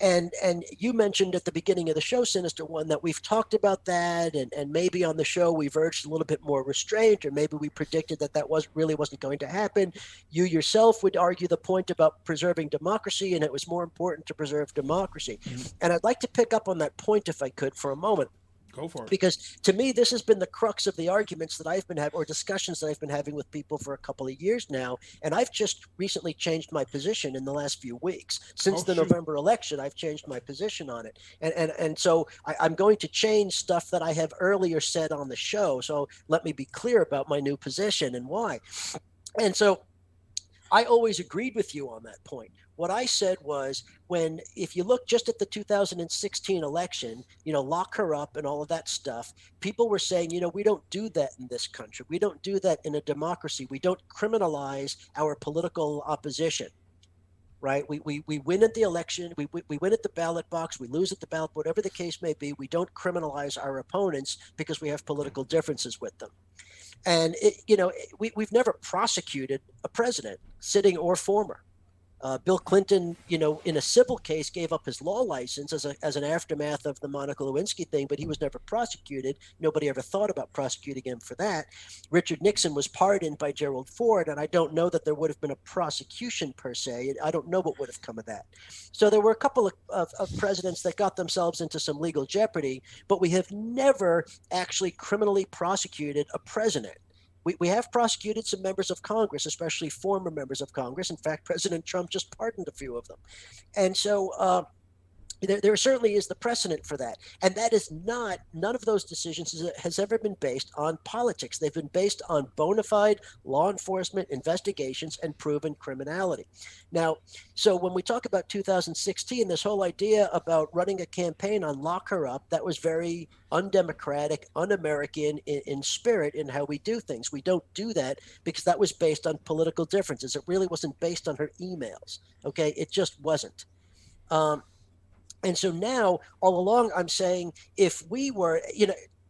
And you mentioned at the beginning of the show, Sinister One, that we've talked about that, and maybe on the show we've urged a little bit more restraint, or maybe we predicted that wasn't going to happen. You yourself would argue the point about preserving democracy, and it was more important to preserve democracy. Mm-hmm. And I'd like to pick up on that point, if I could, for a moment. Go for it. Because to me, this has been the crux of the arguments that I've been having, or discussions that I've been having with people for a couple of years now. And I've just recently changed my position in the last few weeks. Since the November election, I've changed my position on it. And so I'm going to change stuff that I have earlier said on the show. So let me be clear about my new position and why. And so I always agreed with you on that point. What I said was, if you look just at the 2016 election, lock her up and all of that stuff, people were saying, we don't do that in this country. We don't do that in a democracy. We don't criminalize our political opposition, right? We win at the election. We win at the ballot box. We lose at the ballot, whatever the case may be. We don't criminalize our opponents because we have political differences with them. And we've never prosecuted a president, sitting or former. Bill Clinton, in a civil case, gave up his law license as an aftermath of the Monica Lewinsky thing, but he was never prosecuted. Nobody ever thought about prosecuting him for that. Richard Nixon was pardoned by Gerald Ford, and I don't know that there would have been a prosecution per se. I don't know what would have come of that. So there were a couple of presidents that got themselves into some legal jeopardy, but we have never actually criminally prosecuted a president. We have prosecuted some members of Congress, especially former members of Congress. In fact, President Trump just pardoned a few of them. And so there certainly is the precedent for that. And that is none of those decisions has ever been based on politics. They've been based on bona fide law enforcement investigations and proven criminality. Now, so when we talk about 2016, this whole idea about running a campaign on lock her up, that was very undemocratic, un-American in spirit in how we do things. We don't do that because that was based on political differences. It really wasn't based on her emails. Okay, it just wasn't. And so now, all along, I'm saying if we were,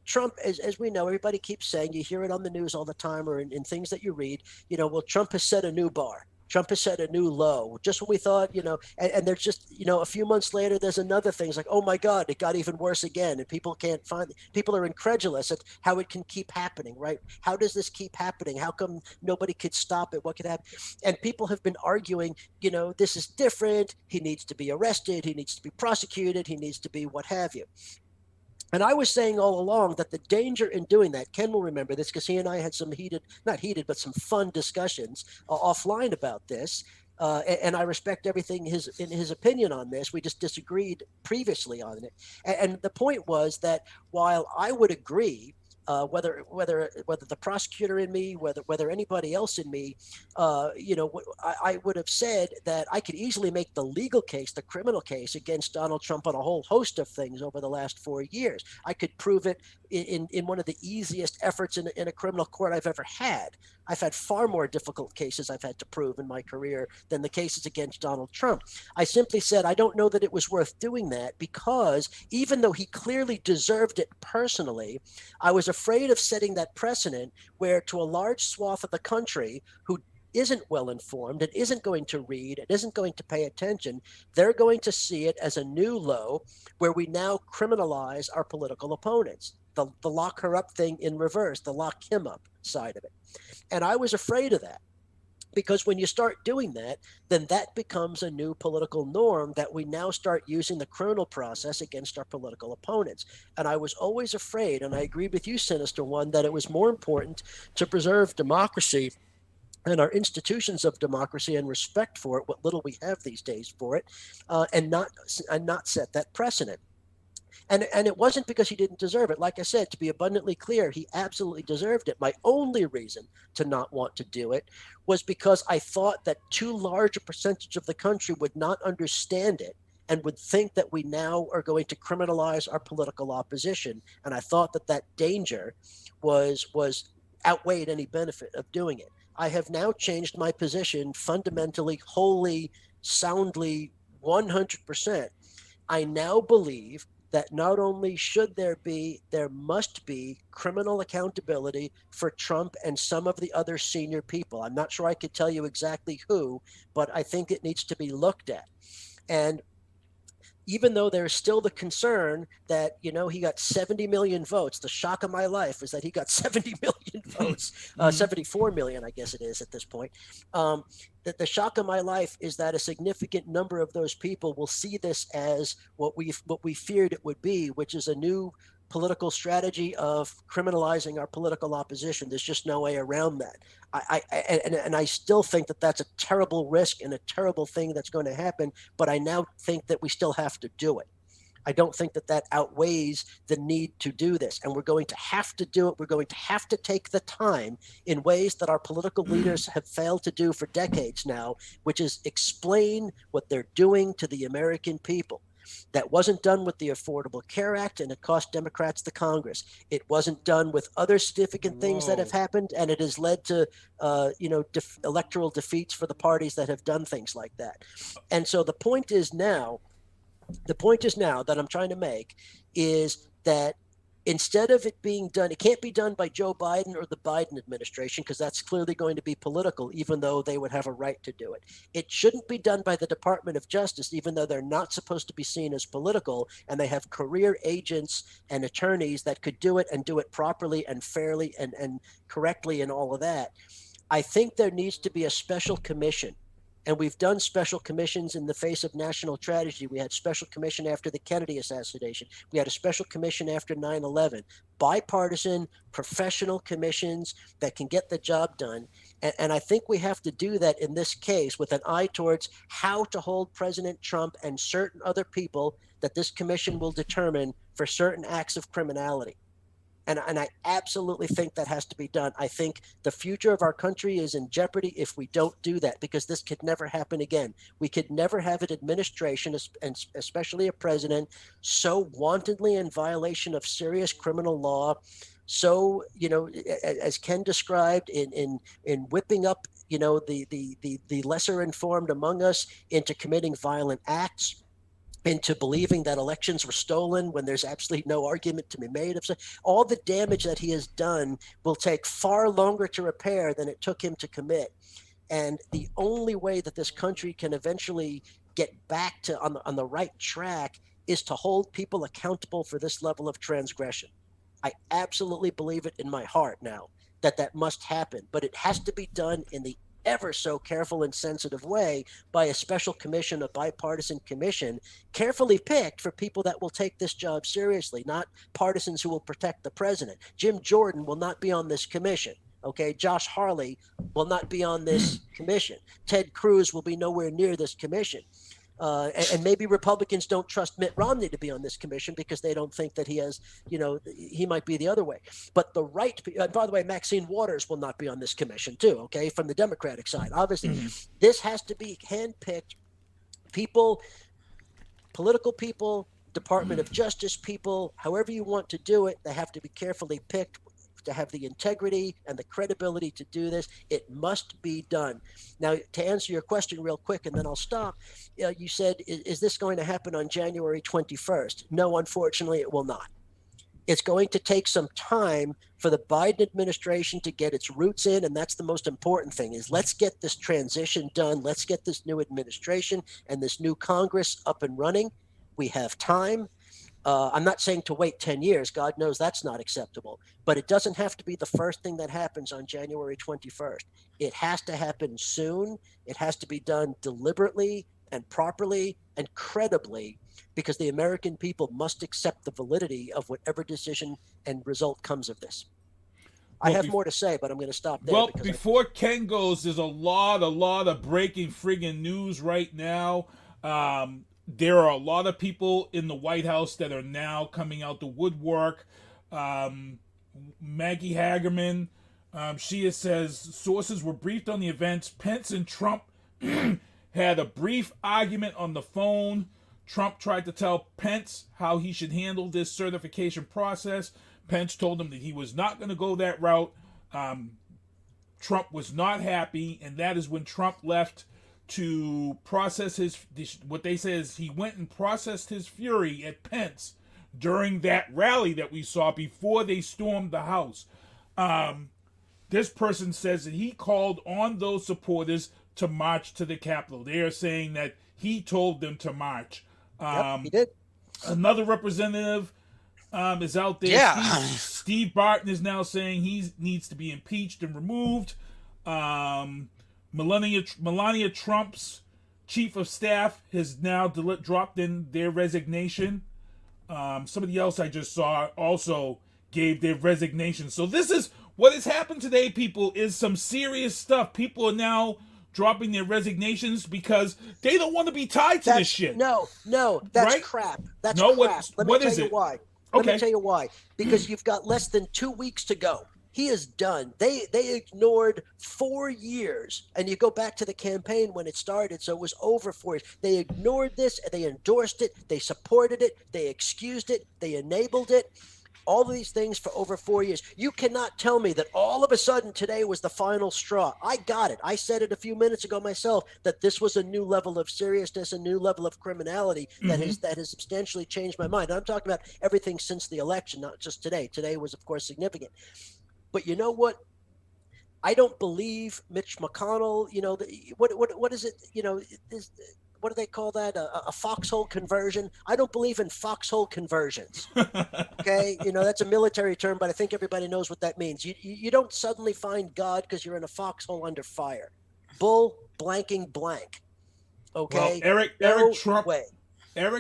Trump, as we know, everybody keeps saying, you hear it on the news all the time or in things that you read, well, Trump has set a new bar. Trump has set a new low. Just when we thought, and there's just, a few months later, there's another thing. It's like, oh my God, it got even worse again. And people are incredulous at how it can keep happening, right? How does this keep happening? How come nobody could stop it? What could happen? And people have been arguing, this is different. He needs to be arrested. He needs to be prosecuted. He needs to be what have you. And I was saying all along that the danger in doing that, Ken will remember this because he and I had some some fun discussions offline about this. And I respect everything in his opinion on this. We just disagreed previously on it. And the point was that while I would agree, whether the prosecutor in me, whether anybody else in me, I would have said that I could easily make the legal case, the criminal case against Donald Trump on a whole host of things over the last 4 years. I could prove it in one of the easiest efforts in a criminal court I've ever had. I've had far more difficult cases I've had to prove in my career than the cases against Donald Trump. I simply said, I don't know that it was worth doing that because even though he clearly deserved it personally, I was afraid of setting that precedent where to a large swath of the country who isn't well informed and isn't going to read and isn't going to pay attention, they're going to see it as a new low where we now criminalize our political opponents. The lock her up thing in reverse, the lock him up side of it. And I was afraid of that because when you start doing that, then that becomes a new political norm that we now start using the criminal process against our political opponents. And I was always afraid, and I agree with you, Sinister One, that it was more important to preserve democracy and our institutions of democracy and respect for it, what little we have these days for it, and not set that precedent. And it wasn't because he didn't deserve it. Like I said, to be abundantly clear, he absolutely deserved it. My only reason to not want to do it was because I thought that too large a percentage of the country would not understand it and would think that we now are going to criminalize our political opposition. And I thought that danger was outweighed any benefit of doing it. I have now changed my position fundamentally, wholly, soundly, 100%. I now believe that not only should there must be criminal accountability for Trump and some of the other senior people. I'm not sure I could tell you exactly who, but I think it needs to be looked at. And even though there's still the concern that, he got 70 million votes, the shock of my life is that he got 70 million votes, 74 million, I guess it is at this point. That the shock of my life is that a significant number of those people will see this as what we feared it would be, which is a new political strategy of criminalizing our political opposition. There's just no way around that. I still think that that's a terrible risk and a terrible thing that's going to happen, but I now think that we still have to do it. I don't think that outweighs the need to do this. And we're going to have to do it. We're going to have to take the time in ways that our political leaders have failed to do for decades now, which is explain what they're doing to the American people. That wasn't done with the Affordable Care Act, and it cost Democrats the Congress. It wasn't done with other significant things that have happened, and it has led to, electoral defeats for the parties that have done things like that. And so the point is now that I'm trying to make is that instead of it being done, it can't be done by Joe Biden or the Biden administration, because that's clearly going to be political, even though they would have a right to do it. It shouldn't be done by the Department of Justice, even though they're not supposed to be seen as political, and they have career agents and attorneys that could do it and do it properly and fairly and correctly and all of that. I think there needs to be a special commission. And we've done special commissions in the face of national tragedy. We had special commission after the Kennedy assassination. We had a special commission after 9/11. Bipartisan, professional commissions that can get the job done. And I think we have to do that in this case with an eye towards how to hold President Trump and certain other people that this commission will determine for certain acts of criminality. And I absolutely think that has to be done. I think the future of our country is in jeopardy if we don't do that, because this could never happen again. We could never have an administration, and especially a president, so wantonly in violation of serious criminal law, so, as Ken described, in whipping up, the lesser informed among us into committing violent acts, into believing that elections were stolen when there's absolutely no argument to be made of. All the damage that he has done will take far longer to repair than it took him to commit. And the only way that this country can eventually get back to on the right track is to hold people accountable for this level of transgression. I absolutely believe it in my heart now that must happen, but it has to be done in the ever so careful and sensitive way by a special commission, a bipartisan commission, carefully picked for people that will take this job seriously, not partisans who will protect the president. Jim Jordan will not be on this commission. Okay, Josh Hawley will not be on this commission. Ted Cruz will be nowhere near this commission. And maybe Republicans don't trust Mitt Romney to be on this commission because they don't think that he has, he might be the other way. But the right, by the way, Maxine Waters will not be on this commission too, okay, from the Democratic side. Obviously, this has to be handpicked people, political people, Department of Justice people, however you want to do it, they have to be carefully picked to have the integrity and the credibility to do this. It must be done. Now, to answer your question real quick, and then I'll stop, you said, is this going to happen on January 21st? No, unfortunately, it will not. It's going to take some time for the Biden administration to get its roots in, and that's the most important thing, is let's get this transition done. Let's get this new administration and this new Congress up and running. We have time. I'm not saying to wait 10 years. God knows that's not acceptable. But it doesn't have to be the first thing that happens on January 21st. It has to happen soon. It has to be done deliberately and properly and credibly, because the American people must accept the validity of whatever decision and result comes of this. I have more to say, but I'm going to stop there. Well, before Ken goes, there's a lot of breaking friggin' news right now. There are a lot of people in the White House that are now coming out the woodwork. Maggie Hagerman, she says sources were briefed on the events. Pence and Trump had a brief argument on the phone. Trump tried to tell Pence how he should handle this certification process. Pence told him that he was not going to go that route. Trump was not happy, and that is when Trump left to process what they say is he went and processed his fury at Pence during that rally that we saw before they stormed the House. This person says that he called on those supporters to march to the Capitol. They are saying that he told them to march. Yep, he did. Another representative is out there. Yeah. Steve Barton is now saying he needs to be impeached and removed. Melania Trump's chief of staff has now dropped in their resignation. Somebody else I just saw also gave their resignation. So this is what has happened today, people, is some serious stuff. People are now dropping their resignations because they don't want to be tied to this shit. No, that's right? crap. That's no, crap. Let me tell you why. Okay. Let me tell you why. Because you've got less than 2 weeks to go. He is done. They ignored 4 years, and you go back to the campaign when it started, so it was over 4 years. They ignored this, and they endorsed it, they supported it, they excused it, they enabled it. all of these things for over 4 years. You cannot tell me that all of a sudden today was the final straw. I got it. I said it a few minutes ago myself that this was a new level of seriousness, a new level of criminality that has substantially changed my mind. And I'm talking about everything since the election, not just today. Today was, of course, significant. But you know what? I don't believe Mitch McConnell. What is it? What do they call that? A foxhole conversion? I don't believe in foxhole conversions. Okay, that's a military term, but I think everybody knows what that means. You don't suddenly find God because you're in a foxhole under fire. Bull blanking blank. Okay. Well, Eric way.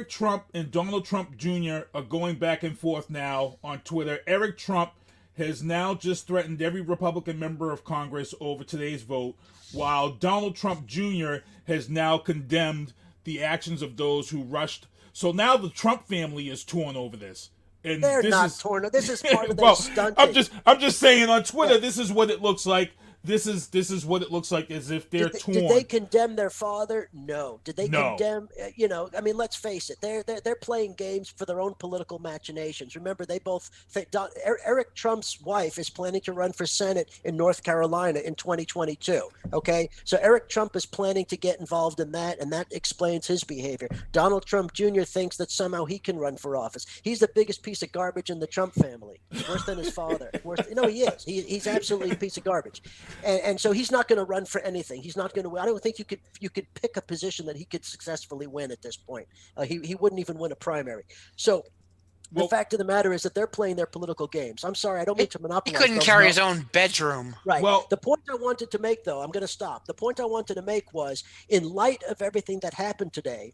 Trump and Donald Trump Jr. are going back and forth now on Twitter. Eric Trump has now just threatened every Republican member of Congress over today's vote, while Donald Trump Jr. has now condemned the actions of those who rushed. So now the Trump family is torn over this. And They're this not is, torn. This is part of their well, stunting. I'm just saying on Twitter, Yeah. this is what it looks like. This is what it looks like, as if they're torn. Did they condemn their father? No. Did they No. condemn? Let's face it. They're playing games for their own political machinations. Remember, they both. Eric Trump's wife is planning to run for Senate in North Carolina in 2022. Okay, so Eric Trump is planning to get involved in that, and that explains his behavior. Donald Trump Jr. thinks that somehow he can run for office. He's the biggest piece of garbage in the Trump family. Worse than his father. He is. He's absolutely a piece of garbage. And so he's not going to run for anything. He's not going to. I don't think you could pick a position that he could successfully win at this point. He wouldn't even win a primary. So the fact of the matter is that they're playing their political games. I'm sorry, I don't mean to monopolize. He couldn't carry his own bedroom. Right. Well, the point I wanted to make, though, I'm going to stop. The point I wanted to make was, in light of everything that happened today,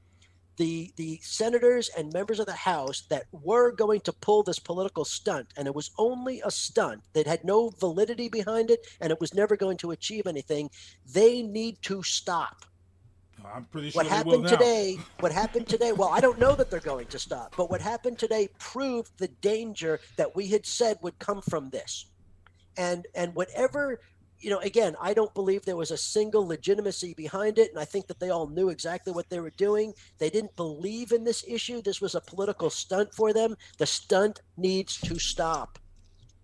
the senators and members of the House that were going to pull this political stunt, and it was only a stunt that had no validity behind it, and it was never going to achieve anything, they need to stop. I'm pretty sure What they will happened now. today, well, I don't know that they're going to stop, but what happened today proved the danger that we had said would come from this. And whatever, again, I don't believe there was a single legitimacy behind it, and I think that they all knew exactly what they were doing. They didn't believe in this issue. This was a political stunt for them. The stunt needs to stop.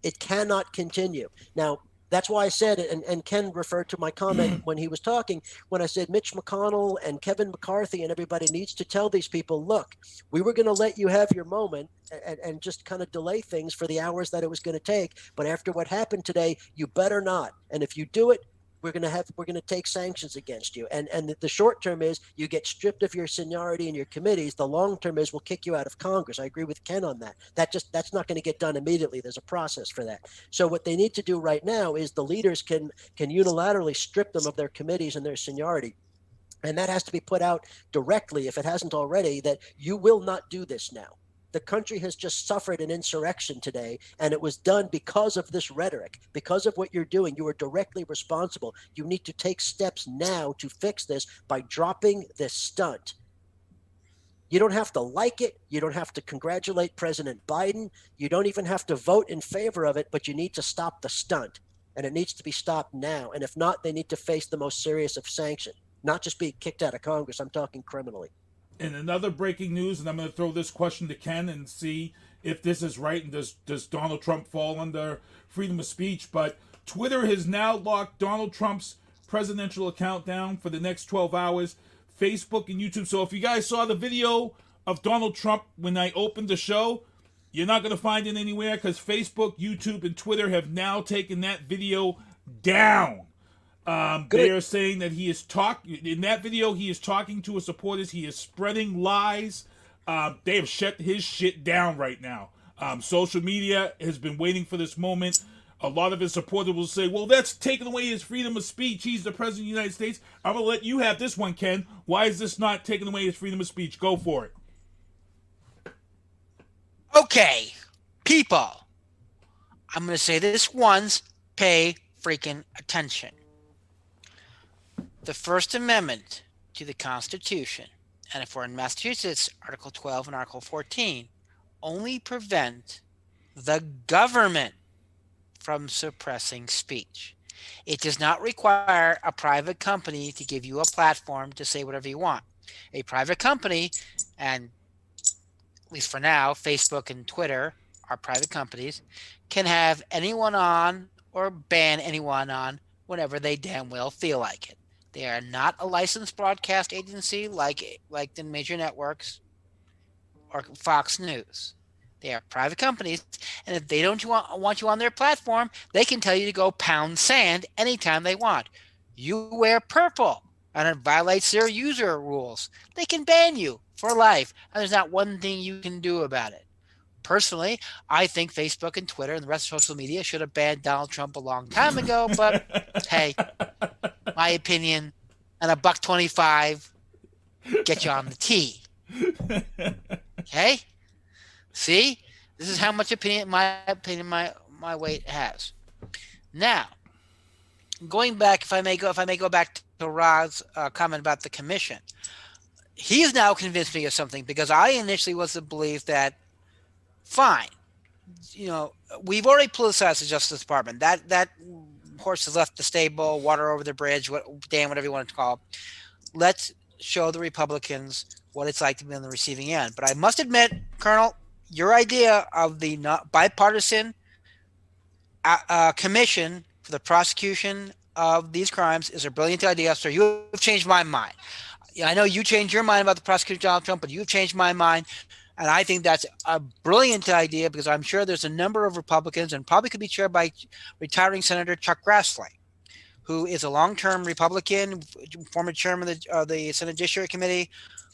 It cannot continue. Now, that's why I said it, and Ken referred to my comment when he was talking, when I said Mitch McConnell and Kevin McCarthy and everybody needs to tell these people, look, we were going to let you have your moment and just kind of delay things for the hours that it was going to take. But after what happened today, you better not. And if you do it, we're going to take sanctions against you. And the short term is you get stripped of your seniority in your committees. The long term is we'll kick you out of Congress. I agree with Ken on that. That's not going to get done immediately. There's a process for that. So what they need to do right now is the leaders can unilaterally strip them of their committees and their seniority. And that has to be put out directly, if it hasn't already, that you will not do this now. The country has just suffered an insurrection today, and it was done because of this rhetoric, because of what you're doing. You are directly responsible. You need to take steps now to fix this by dropping this stunt. You don't have to like it. You don't have to congratulate President Biden. You don't even have to vote in favor of it, but you need to stop the stunt, and it needs to be stopped now. And if not, they need to face the most serious of sanction, not just be kicked out of Congress. I'm talking criminally. In another breaking news, and I'm going to throw this question to Ken and see if this is right, and does Donald Trump fall under freedom of speech, but Twitter has now locked Donald Trump's presidential account down for the next 12 hours, Facebook and YouTube. So if you guys saw the video of Donald Trump when I opened the show, you're not going to find it anywhere because Facebook, YouTube, and Twitter have now taken that video down. They are saying that he is in that video. He is talking to his supporters. He is spreading lies. They have shut his shit down right now. Social media has been waiting for this moment. A lot of his supporters will say, "Well, that's taking away his freedom of speech. He's the president of the United States." I'm gonna let you have this one, Ken. Why is this not taking away his freedom of speech? Go for it. Okay, people. I'm gonna say this once. Pay freaking attention. The First Amendment to the Constitution, and if we're in Massachusetts, Article 12 and Article 14, only prevent the government from suppressing speech. It does not require a private company to give you a platform to say whatever you want. A private company, and at least for now, Facebook and Twitter are private companies, can have anyone on or ban anyone on whenever they damn well feel like it. They are not a licensed broadcast agency like the major networks or Fox News. They are private companies, and if they don't want you on their platform, they can tell you to go pound sand anytime they want. You wear purple, and it violates their user rules. They can ban you for life, and there's not one thing you can do about it. Personally, I think Facebook and Twitter and the rest of social media should have banned Donald Trump a long time ago, but hey, my opinion, and $1.25 get you on the tee. Okay? See? This is how much opinion my weight has. Now, going back, if I may go back to Rod's comment about the commission. He's now convinced me of something, because I initially was the belief that fine, we've already politicized the Justice Department. That horse has left the stable, water over the bridge, whatever you want to call it. Let's show the Republicans what it's like to be on the receiving end. But I must admit, Colonel, your idea of the bipartisan commission for the prosecution of these crimes is a brilliant idea. So you have changed my mind. I know you changed your mind about the prosecution of Donald Trump, but you've changed my mind. And I think that's a brilliant idea, because I'm sure there's a number of Republicans, and probably could be chaired by retiring Senator Chuck Grassley, who is a long-term Republican, former chairman of the Senate Judiciary Committee,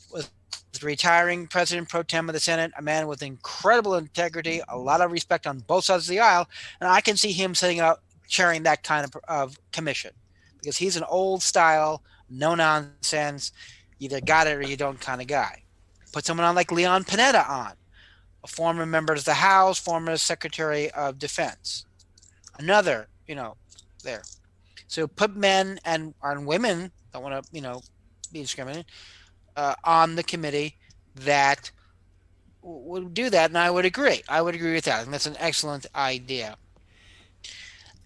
was the retiring president pro tem of the Senate, a man with incredible integrity, a lot of respect on both sides of the aisle. And I can see him chairing that kind of commission, because he's an old-style, no-nonsense, either got it or you don't kind of guy. Put someone on like Leon Panetta on, a former member of the House, former Secretary of Defense. Another, there. So put men and women, don't want to, be discriminated, on the committee that would do that, and I would agree. I would agree with that, and that's an excellent idea.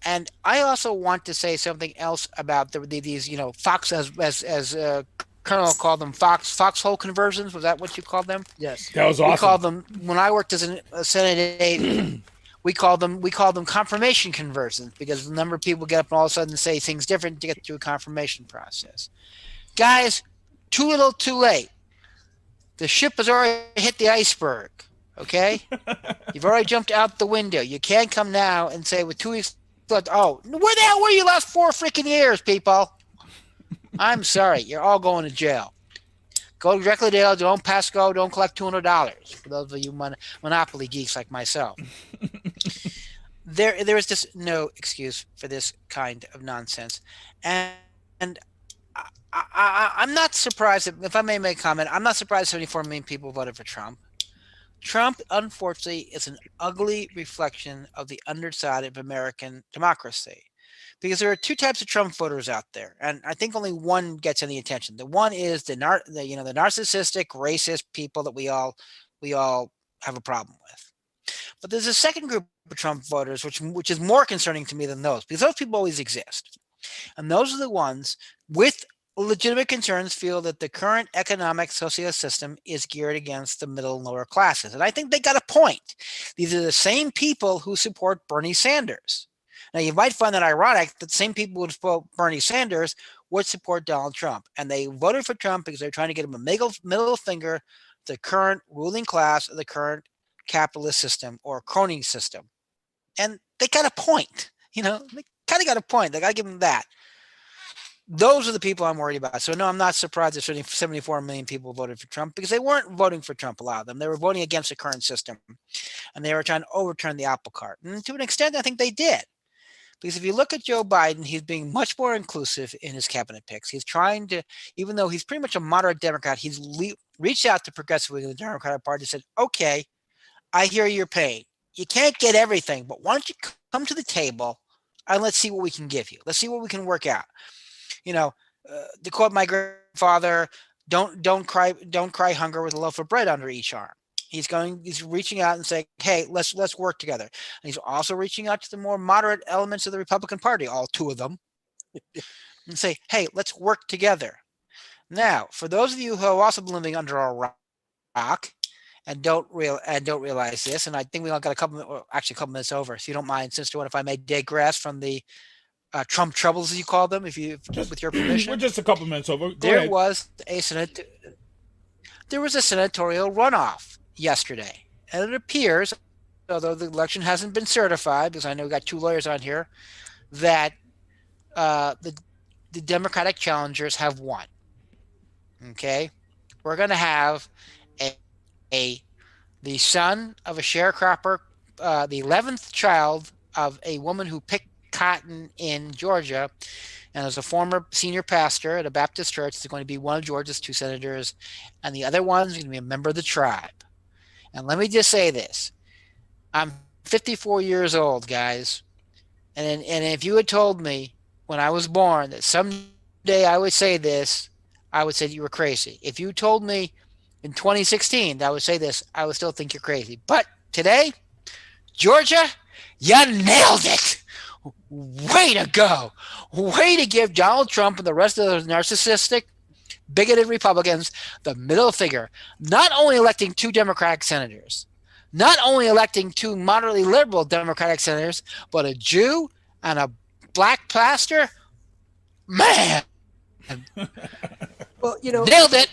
And I also want to say something else about these, Fox, as Colonel called them, foxhole conversions. Was that what you called them? Yes. That was awesome. We called them, when I worked as a Senate aide, we called them confirmation conversions, because the number of people get up and all of a sudden say things different to get through a confirmation process. Guys, too little, too late. The ship has already hit the iceberg. Okay, you've already jumped out the window. You can't come now and say with 2 weeks left, oh, where the hell were you last 4 freaking years, people? I'm sorry, you're all going to jail. Go directly to jail. Don't pass go. Don't collect $200. For those of you Monopoly geeks like myself, there is just no excuse for this kind of nonsense. And I'm not surprised, if I may make a comment, I'm not surprised 74 million people voted for Trump. Trump, unfortunately, is an ugly reflection of the underside of American democracy. Because there are two types of Trump voters out there, and I think only one gets any attention. The one is the narcissistic, racist people that we all have a problem with. But there's a second group of Trump voters, which is more concerning to me than those, because those people always exist, and those are the ones with legitimate concerns feel that the current economic socio system is geared against the middle and lower classes, and I think they got a point. These are the same people who support Bernie Sanders. Now, you might find that ironic that the same people who support Bernie Sanders would support Donald Trump. And they voted for Trump because they're trying to get him a middle finger to the current ruling class of the current capitalist system or crony system. And they got a point. They kind of got a point. They got to give them that. Those are the people I'm worried about. So, no, I'm not surprised that 74 million people voted for Trump, because they weren't voting for Trump, a lot of them. They were voting against the current system. And they were trying to overturn the apple cart. And to an extent, I think they did. Because if you look at Joe Biden, he's being much more inclusive in his cabinet picks. He's trying to, even though he's pretty much a moderate Democrat, he's reached out to progressive wing of the Democratic Party and said, okay, I hear your pain. You can't get everything, but why don't you come to the table and let's see what we can give you. Let's see what we can work out. To quote my grandfather, don't cry hunger with a loaf of bread under each arm. He's reaching out and saying, hey, let's work together. And he's also reaching out to the more moderate elements of the Republican Party, all two of them, and say, hey, let's work together. Now, for those of you who have also been living under a rock and don't realize this, and I think we all got a couple minutes over. So you don't mind, Sister One, if I may digress from the Trump troubles, as you call them, with your permission. We're just a couple minutes over. Go there ahead. was a senatorial runoff yesterday, and it appears, although the election hasn't been certified, because I know we got two lawyers on here, that the Democratic challengers have won. Okay, we're going to have the son of a sharecropper, the 11th child of a woman who picked cotton in Georgia, and as a former senior pastor at a Baptist church, is going to be one of Georgia's 2 senators, and the other one's going to be a member of the tribe. And let me just say this: I'm 54 years old, guys, and if you had told me when I was born that someday I would say this, I would say that you were crazy. If you told me in 2016 that I would say this, I would still think you're crazy. But today, Georgia, you nailed it. Way to go. Way to give Donald Trump and the rest of those narcissistic, bigoted Republicans the middle finger. Not only electing 2 Democratic senators, not only electing 2 moderately liberal Democratic senators, but a Jew and a black pastor. Man. Well, nailed it.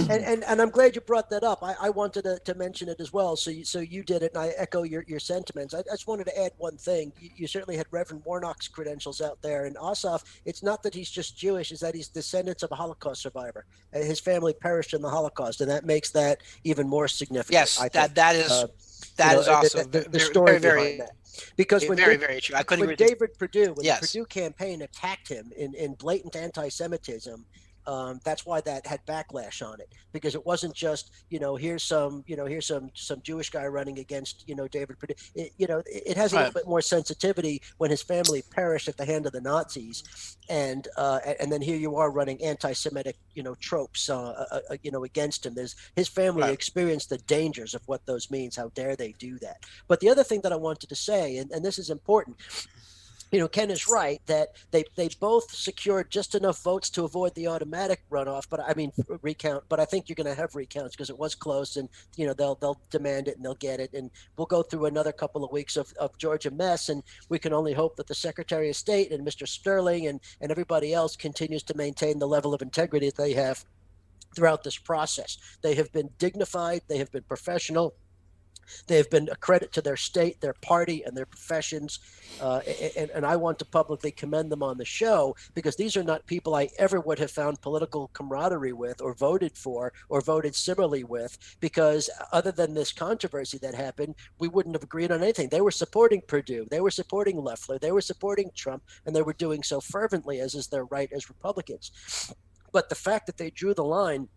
And I'm glad you brought that up. I wanted to mention it as well. So you did it, and I echo your sentiments. I just wanted to add one thing. You certainly had Reverend Warnock's credentials out there, and Ossoff. It's not that he's just Jewish; it's that he's descendants of a Holocaust survivor. His family perished in the Holocaust, and that makes that even more significant. Yes, that is also the story very, behind that. Because when very true. I couldn't when agree. David Perdue, when Yes. the Perdue campaign attacked him in blatant anti-Semitism, that's why that had backlash on it, because it wasn't just here's some Jewish guy running against David Perdue. It has a little bit more sensitivity when his family perished at the hand of the Nazis, and then here you are running anti-Semitic tropes against him. His family experienced the dangers of what those means. How dare they do that? But the other thing that I wanted to say, and this is important. Ken is right that they both secured just enough votes to avoid the automatic runoff, recount. But I think you're going to have recounts because it was close, and they'll demand it and they'll get it, and we'll go through another couple of weeks of Georgia mess, and we can only hope that the Secretary of State and Mr. Sterling and everybody else continues to maintain the level of integrity that they have throughout this process. They have been dignified, they have been professional. They have been a credit to their state, their party, and their professions. And I want to publicly commend them on the show, because these are not people I ever would have found political camaraderie with or voted for or voted similarly with, because other than this controversy that happened, we wouldn't have agreed on anything. They were supporting Perdue. They were supporting Loeffler. They were supporting Trump, and they were doing so fervently, as is their right as Republicans. But the fact that they drew the line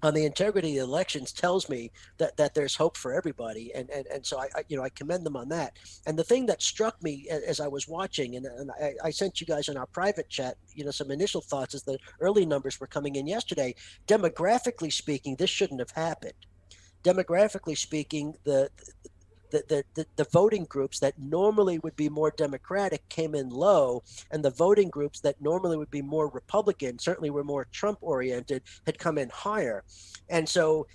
on the integrity of the elections tells me that there's hope for everybody, and so I commend them on that. And the thing that struck me as I was watching, and I sent you guys in our private chat, some initial thoughts as the early numbers were coming in yesterday. Demographically speaking, this shouldn't have happened. Demographically speaking, the voting groups that normally would be more Democratic came in low, and the voting groups that normally would be more Republican, certainly were more Trump oriented, had come in higher. And so,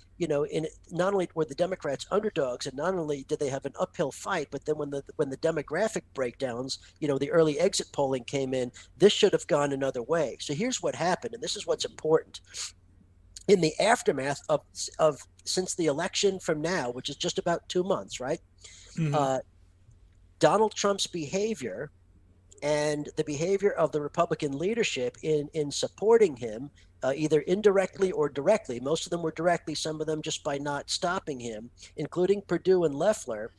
not only were the Democrats underdogs, and not only did they have an uphill fight, but then when the demographic breakdowns, the early exit polling came in, this should have gone another way. So here's what happened, and this is what's important. In the aftermath of since the election from now, which is just about 2 months, right? Mm-hmm. Donald Trump's behavior and the behavior of the Republican leadership in supporting him, either indirectly or directly, most of them were directly, some of them just by not stopping him, including Perdue and Loeffler,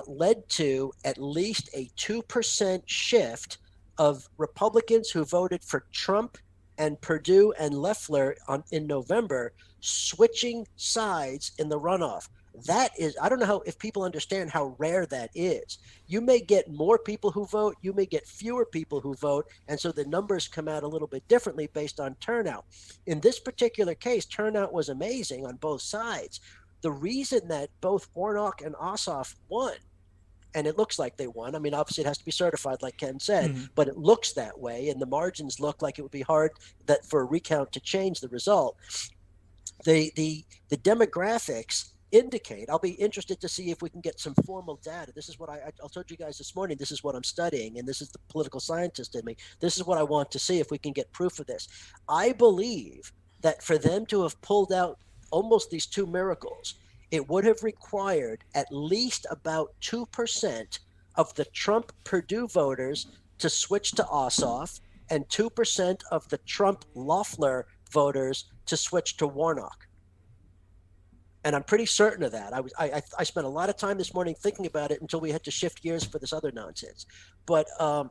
led to at least a 2% shift of Republicans who voted for Trump and Perdue and Loeffler in November, switching sides in the runoff. That is, I don't know if people understand how rare that is. You may get more people who vote, you may get fewer people who vote, and so the numbers come out a little bit differently based on turnout. In this particular case, turnout was amazing on both sides. The reason that both Warnock and Ossoff won, and it looks like they won. I mean, obviously it has to be certified, like Ken said, but it looks that way, and the margins look like it would be hard for a recount to change the result. The demographics indicate, I'll be interested to see if we can get some formal data. This is what I told you guys this morning. This is what I'm studying, and this is the political scientist in me. This is what I want to see if we can get proof of this. I believe that for them to have pulled out almost these two miracles, it would have required at least about 2% of the Trump Purdue voters to switch to Ossoff, and 2% of the Trump Loeffler voters to switch to Warnock. And I'm pretty certain of that. I spent a lot of time this morning thinking about it until we had to shift gears for this other nonsense. But I'm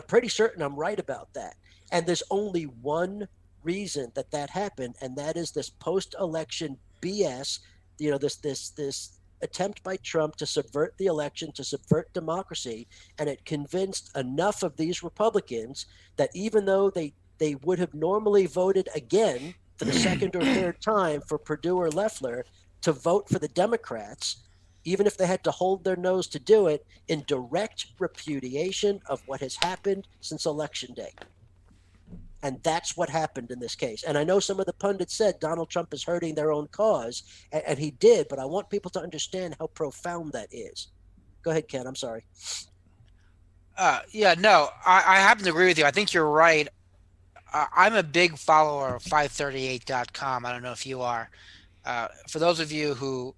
pretty certain I'm right about that. And there's only one reason that that happened, and that is this post-election BS. You know, this attempt by Trump to subvert the election, to subvert democracy, and it convinced enough of these Republicans that even though they would have normally voted again for the second or third time for Purdue or Loeffler, to vote for the Democrats, even if they had to hold their nose to do it, in direct repudiation of what has happened since Election Day. And that's what happened in this case. And I know some of the pundits said Donald Trump is hurting their own cause, and he did, but I want people to understand how profound that is. Go ahead, Ken. I'm sorry. Yeah, no, I happen to agree with you. I think you're right. I'm a big follower of 538.com. I don't know if you are. For those of you who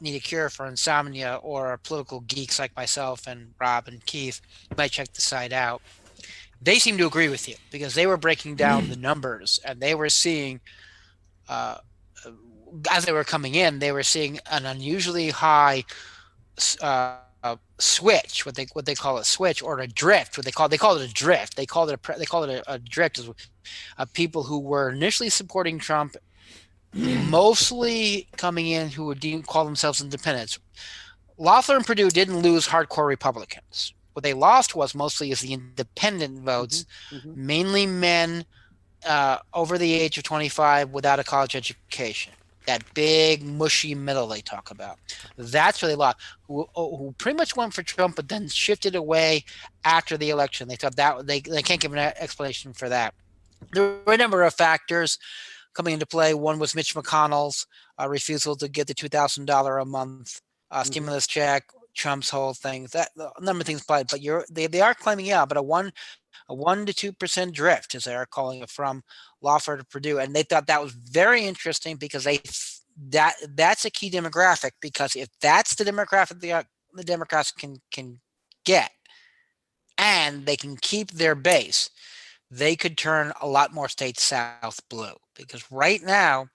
need a cure for insomnia or are political geeks like myself and Rob and Keith, you might check the site out. They seem to agree with you because they were breaking down the numbers, and they were seeing, as they were coming in, they were seeing an unusually high switch, what they call a switch, or a drift. They call it a drift. They call it a drift of people who were initially supporting Trump, mostly coming in who would call themselves independents. Loeffler and Purdue didn't lose hardcore Republicans. What they lost was mostly is the independent votes, mainly men over the age of 25 without a college education. That big, mushy middle they talk about. That's where they lost, who pretty much went for Trump, but then shifted away after the election. They thought that they can't give an explanation for that. There were a number of factors coming into play. One was Mitch McConnell's refusal to get the $2,000 a month stimulus check. Trump's whole thing, that a number of things applied, but they are claiming but a 1 to 2% drift, as they are calling it, from Loeffler to Purdue, and they thought that was very interesting because that's a key demographic, because if that's the demographic the Democrats can get, and they can keep their base, they could turn a lot more states south blue, because right now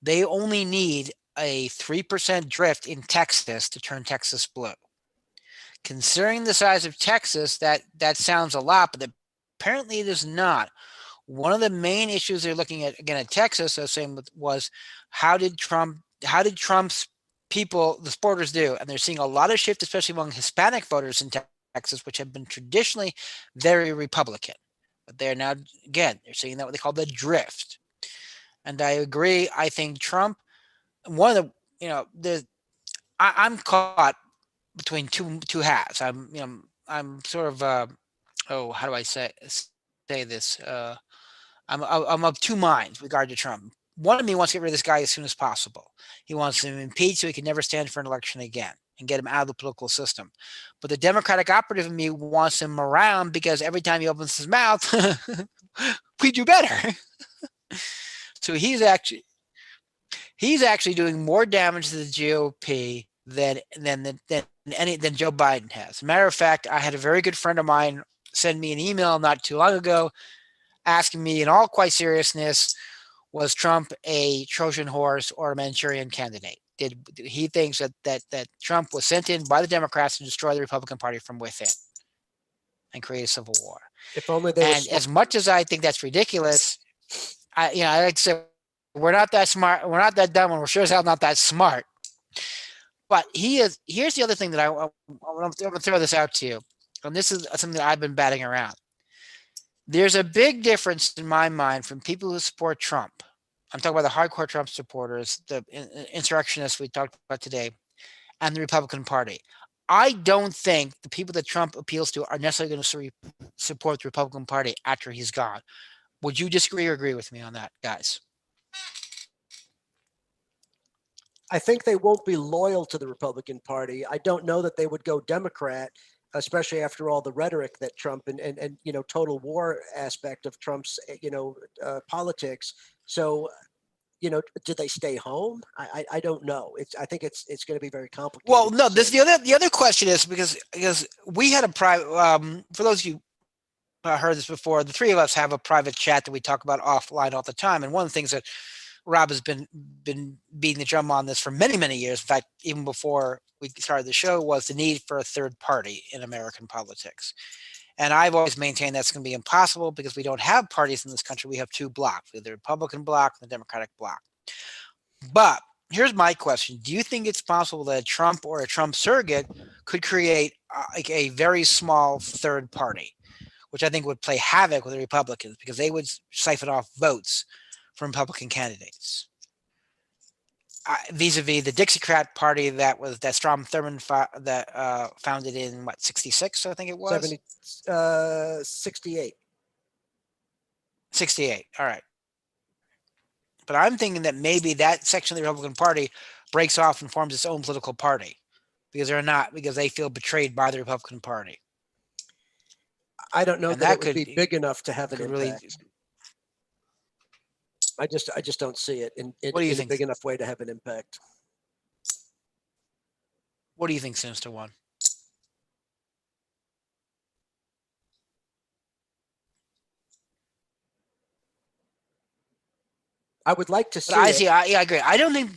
they only need a 3% drift in Texas to turn Texas blue. Considering the size of Texas, that sounds a lot, but apparently it is not. One of the main issues they're looking at, again, at Texas, I was saying, was how did Trump's people, the supporters, do? And they're seeing a lot of shift, especially among Hispanic voters in Texas, which have been traditionally very Republican. But they're now, again, they're seeing that what they call the drift. And I agree. I think Trump, one of the, I'm caught between two halves. I'm sort of, how do I say this? I'm of two minds with regard to Trump. One of me wants to get rid of this guy as soon as possible. He wants him impeached so he can never stand for an election again and get him out of the political system. But the Democratic operative in me wants him around because every time he opens his mouth, we do better. So he's actually doing more damage to the GOP than Joe Biden has. As a matter of fact, I had a very good friend of mine send me an email not too long ago asking me, in all quite seriousness, was Trump a Trojan horse or a Manchurian candidate? He thinks that Trump was sent in by the Democrats to destroy the Republican Party from within and create a civil war. If only they and as much as I think that's ridiculous, I like to say we're not that smart. We're not that dumb, and we're sure as hell not that smart. But here's the other thing that I want to throw this out to you, and this is something that I've been batting around. There's a big difference in my mind from people who support Trump. I'm talking about the hardcore Trump supporters, the insurrectionists we talked about today, and the Republican Party. I don't think the people that Trump appeals to are necessarily going to support the Republican Party after he's gone. Would you disagree or agree with me on that, guys? I think they won't be loyal to the Republican Party. I don't know that they would go Democrat, especially after all the rhetoric that Trump and total war aspect of Trump's politics. So did they stay home? I don't know. I think it's going to be very complicated. Well, no. The other question is because we had a private. For those of you heard this before, the three of us have a private chat that we talk about offline all the time, and one of the things that Rob has been beating the drum on this for many years. In fact, even before we started the show, was the need for a third party in American politics. And I've always maintained that's going to be impossible because we don't have parties in this country. We have two blocks, the Republican bloc and the Democratic bloc. But here's my question. Do you think it's possible that a Trump or a Trump surrogate could create like a very small third party, which I think would play havoc with the Republicans because they would siphon off votes from Republican candidates? Vis-a-vis the Dixiecrat party that Strom Thurmond founded in 66, I think it was 68. 68. All right. But I'm thinking that maybe that section of the Republican Party breaks off and forms its own political party because they feel betrayed by the Republican Party. I don't know that it would be big enough to have an impact. Really, I just don't see it in a big enough way to have an impact. What do you think, Sinister One? I would like to see it. I agree. I don't think.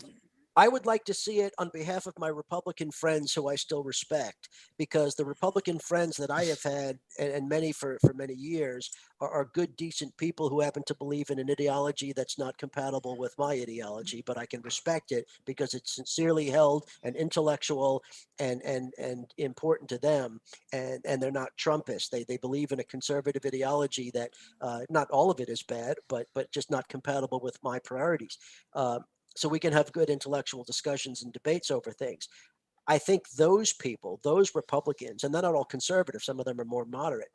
I would like to see it on behalf of my Republican friends who I still respect, because the Republican friends that I have had, and many for many years, are good, decent people who happen to believe in an ideology that's not compatible with my ideology, but I can respect it because it's sincerely held and intellectual and important to them. And they're not Trumpists. They believe in a conservative ideology that not all of it is bad, but just not compatible with my priorities. So we can have good intellectual discussions and debates over things. I think those people, those Republicans, and they're not all conservative, some of them are more moderate.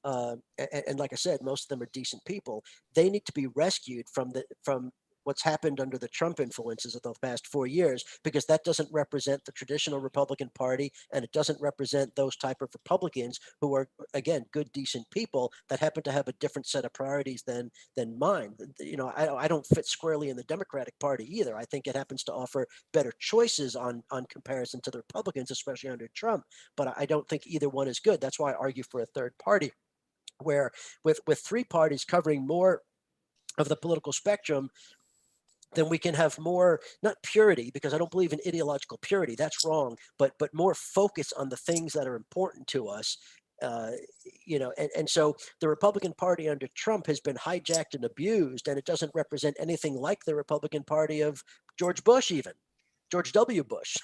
And like I said, most of them are decent people. They need to be rescued from what's happened under the Trump influences of the past 4 years, because that doesn't represent the traditional Republican Party, and it doesn't represent those type of Republicans who are, again, good, decent people that happen to have a different set of priorities than mine. I don't fit squarely in the Democratic Party either. I think it happens to offer better choices on comparison to the Republicans, especially under Trump, but I don't think either one is good. That's why I argue for a third party, where with three parties covering more of the political spectrum, then we can have more, not purity, because I don't believe in ideological purity, that's wrong, but more focus on the things that are important to us. And so the Republican Party under Trump has been hijacked and abused, and it doesn't represent anything like the Republican Party of George Bush, even George W. Bush,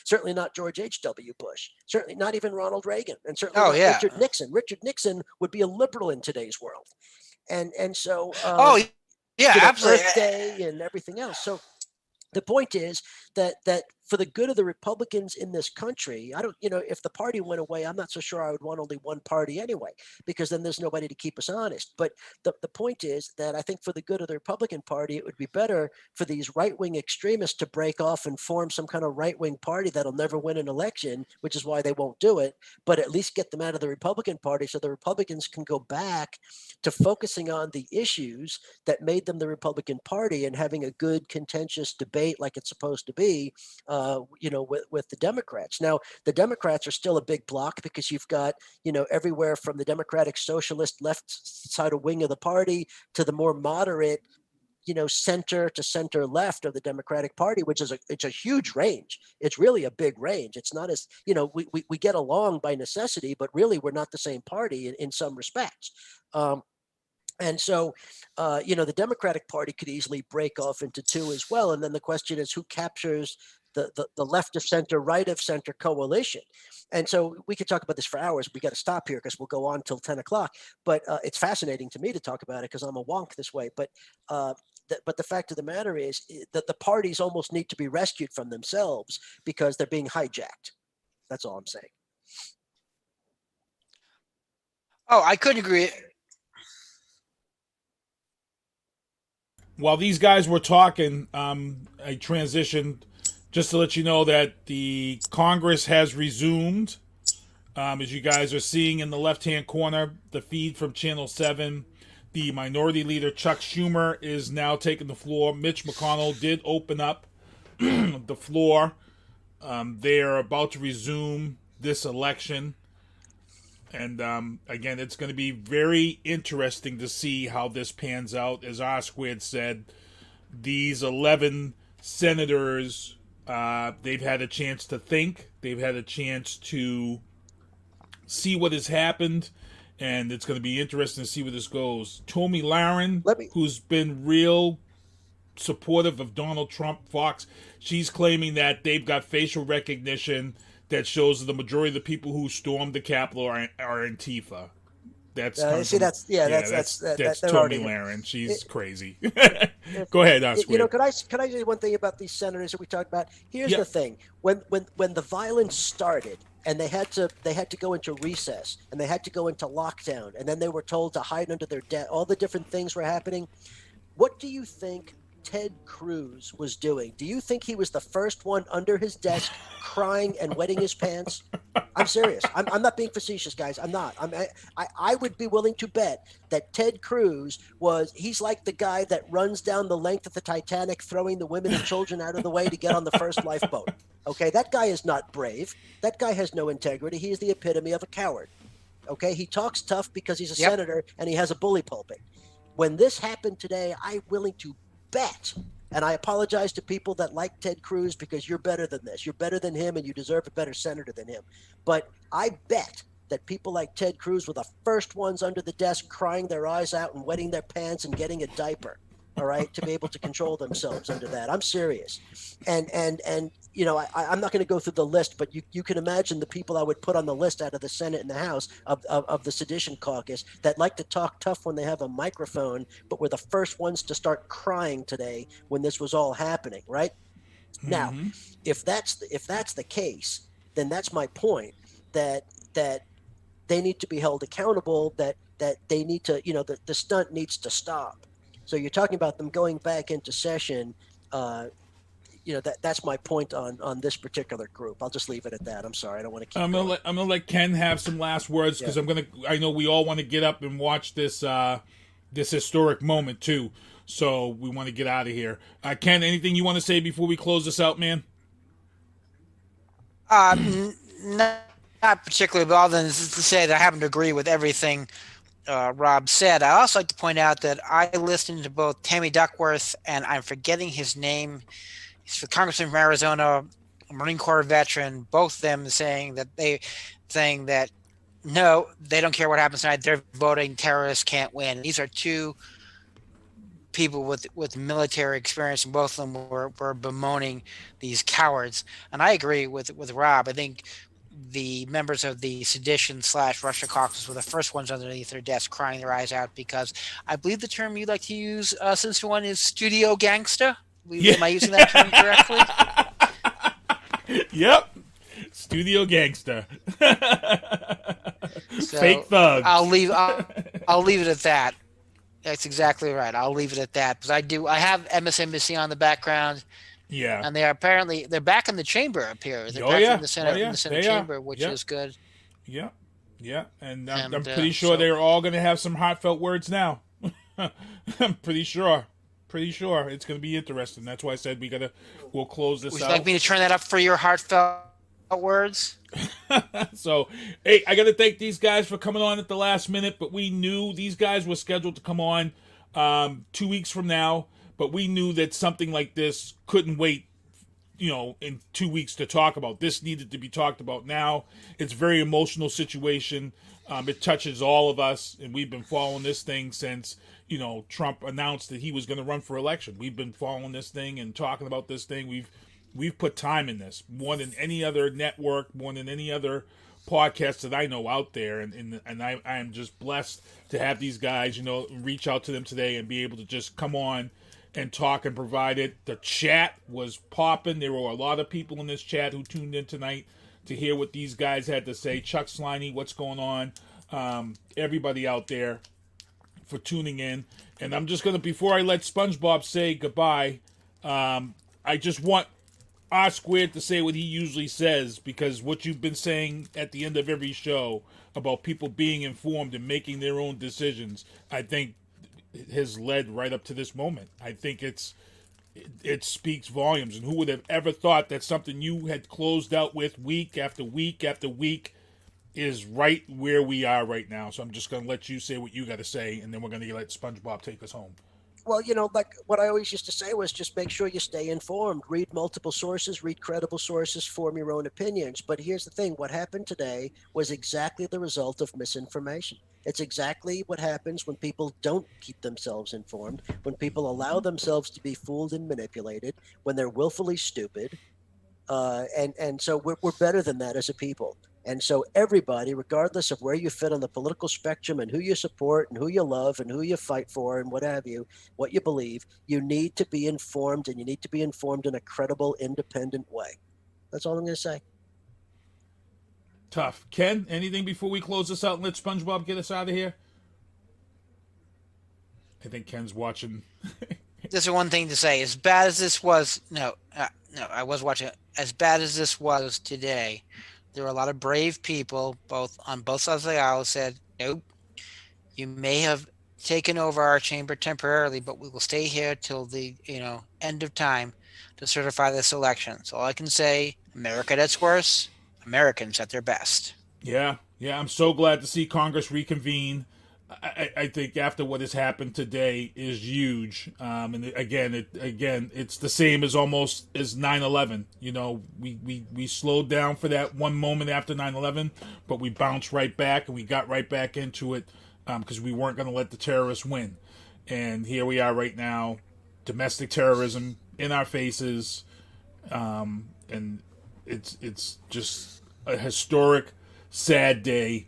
certainly not George H.W. Bush, certainly not even Ronald Reagan, and certainly not Richard Nixon. Richard Nixon would be a liberal in today's world. And so yeah, absolutely. Earth Day and everything else. So the point is that for the good of the Republicans in this country, I don't, if the party went away, I'm not so sure I would want only one party anyway, because then there's nobody to keep us honest. But the point is that I think for the good of the Republican Party, it would be better for these right-wing extremists to break off and form some kind of right-wing party that'll never win an election, which is why they won't do it, but at least get them out of the Republican Party so the Republicans can go back to focusing on the issues that made them the Republican Party and having a good, contentious debate like it's supposed to be, with the Democrats. Now, the Democrats are still a big block because you've got, everywhere from the Democratic Socialist left side of wing of the party to the more moderate, center to center left of the Democratic Party, which is it's a huge range. It's really a big range. It's not as, we get along by necessity, but really we're not the same party in some respects. And so, the Democratic Party could easily break off into two as well. And then the question is, who captures the left of center, right of center coalition? And so we could talk about this for hours. We got to stop here because we'll go on till 10 o'clock. But it's fascinating to me to talk about it because I'm a wonk this way. But the fact of the matter is that the parties almost need to be rescued from themselves because they're being hijacked. That's all I'm saying. Oh, I couldn't agree. While these guys were talking, I transitioned just to let you know that the Congress has resumed. As you guys are seeing in the left-hand corner, the feed from Channel 7, the Minority Leader Chuck Schumer is now taking the floor. Mitch McConnell did open up the floor. They are about to resume this election. And again, it's going to be very interesting to see how this pans out. As R Squared said, these 11 senators, they've had a chance to think. They've had a chance to see what has happened, and it's going to be interesting to see where this goes. Tomi Lahren, who's been real supportive of Donald Trump, Fox, she's claiming that they've got facial recognition that shows that the majority of the people who stormed the Capitol are Antifa. That's Tomi Lahren. She's crazy. Go ahead, Oscar. Can I say one thing about these senators that we talked about? Here's the thing: when the violence started, and they had to go into recess, and they had to go into lockdown, and then they were told to hide under their desk. All the different things were happening. What do you think Ted Cruz was doing? Do you think he was the first one under his desk crying and wetting his pants? I'm serious. I'm not being facetious, guys. I'm not. I would be willing to bet that Ted Cruz he's like the guy that runs down the length of the Titanic throwing the women and children out of the way to get on the first lifeboat. Okay, that guy is not brave. That guy has no integrity. He is the epitome of a coward. Okay, he talks tough because he's a senator and he has a bully pulpit. When this happened today, I'm willing to bet, and I apologize to people that like Ted Cruz because you're better than this. You're better than him, and you deserve a better senator than him. But I bet that people like Ted Cruz were the first ones under the desk crying their eyes out and wetting their pants and getting a diaper, all right, to be able to control themselves under that. I'm serious. And I'm not going to go through the list, but you can imagine the people I would put on the list out of the Senate and the House of the Sedition Caucus that like to talk tough when they have a microphone, but were the first ones to start crying today when this was all happening, right? Mm-hmm. Now, if that's the case, then that's my point, that they need to be held accountable, that they need to, the stunt needs to stop. So you're talking about them going back into session. That's my point on this particular group. I'll just leave it at that. I'm sorry, I don't want to keep. I'm gonna let Ken have some last words because I know we all want to get up and watch this this historic moment too. So we want to get out of here. Ken, anything you want to say before we close this out, man? Not particularly, but other than to say that I happen to agree with everything Rob said. I also like to point out that I listened to both Tammy Duckworth and I'm forgetting his name. He's the congressman from Arizona, a Marine Corps veteran. Both of them saying that no, they don't care what happens tonight. They're voting. Terrorists can't win. These are two people with military experience, and both of them were bemoaning these cowards. And I agree with Rob. I think the members of the sedition/Russia caucus were the first ones underneath their desk crying their eyes out, because I believe the term you like to use, since one is studio gangsta. Am I using that term correctly? Yep. Studio gangsta. Fake thugs. I'll leave it at that. That's exactly right. I'll leave it at that, because I have MSNBC on the background. Yeah. And they're back in the chamber up here. They're back in the Senate chamber, which is good. Yeah. Yeah. And I'm pretty sure they're all going to have some heartfelt words now. I'm pretty sure. It's going to be interesting. That's why I said we'll close this out. Would you like me to turn that up for your heartfelt words? So, hey, I got to thank these guys for coming on at the last minute, but we knew these guys were scheduled to come on 2 weeks from now. But we knew that something like this couldn't wait, in 2 weeks to talk about. This needed to be talked about now. It's a very emotional situation. It touches all of us, and we've been following this thing since, Trump announced that he was going to run for election. We've been following this thing and talking about this thing. We've put time in this, more than any other network, more than any other podcast that I know out there, and I am just blessed to have these guys, reach out to them today and be able to just come on and talk and provide it. The chat was popping. There were a lot of people in this chat who tuned in tonight to hear what these guys had to say. Chuck Sliney, what's going on? Everybody out there for tuning in. And I'm just going to, before I let SpongeBob say goodbye, I just want R-Squared to say what he usually says, because what you've been saying at the end of every show about people being informed and making their own decisions, I think has led right up to this moment. I think it speaks volumes. And who would have ever thought that something you had closed out with week after week after week is right where we are right now. So I'm just going to let you say what you got to say, and then we're going to let SpongeBob take us home. Well, like what I always used to say was just make sure you stay informed, read multiple sources, read credible sources, form your own opinions. But here's the thing. What happened today was exactly the result of misinformation. It's exactly what happens when people don't keep themselves informed, when people allow themselves to be fooled and manipulated, when they're willfully stupid. And so we're better than that as a people. And so everybody, regardless of where you fit on the political spectrum and who you support and who you love and who you fight for and what have you, what you believe, you need to be informed, and you need to be informed in a credible, independent way. That's all I'm going to say. Tough. Ken, anything before we close this out and let SpongeBob get us out of here? I think Ken's watching. There's one thing to say. As bad as this was, no, I was watching it. As bad as this was today, there were a lot of brave people, on both sides of the aisle, said, nope, you may have taken over our chamber temporarily, but we will stay here till the end of time to certify this election. So all I can say, America at its worst, Americans at their best. Yeah, I'm so glad to see Congress reconvene. I think after what has happened today is huge. And again, it's the same as almost as 9/11. We slowed down for that one moment after 9/11, but we bounced right back and we got right back into it because we weren't going to let the terrorists win. And here we are right now, domestic terrorism in our faces, and it's just a historic, sad day.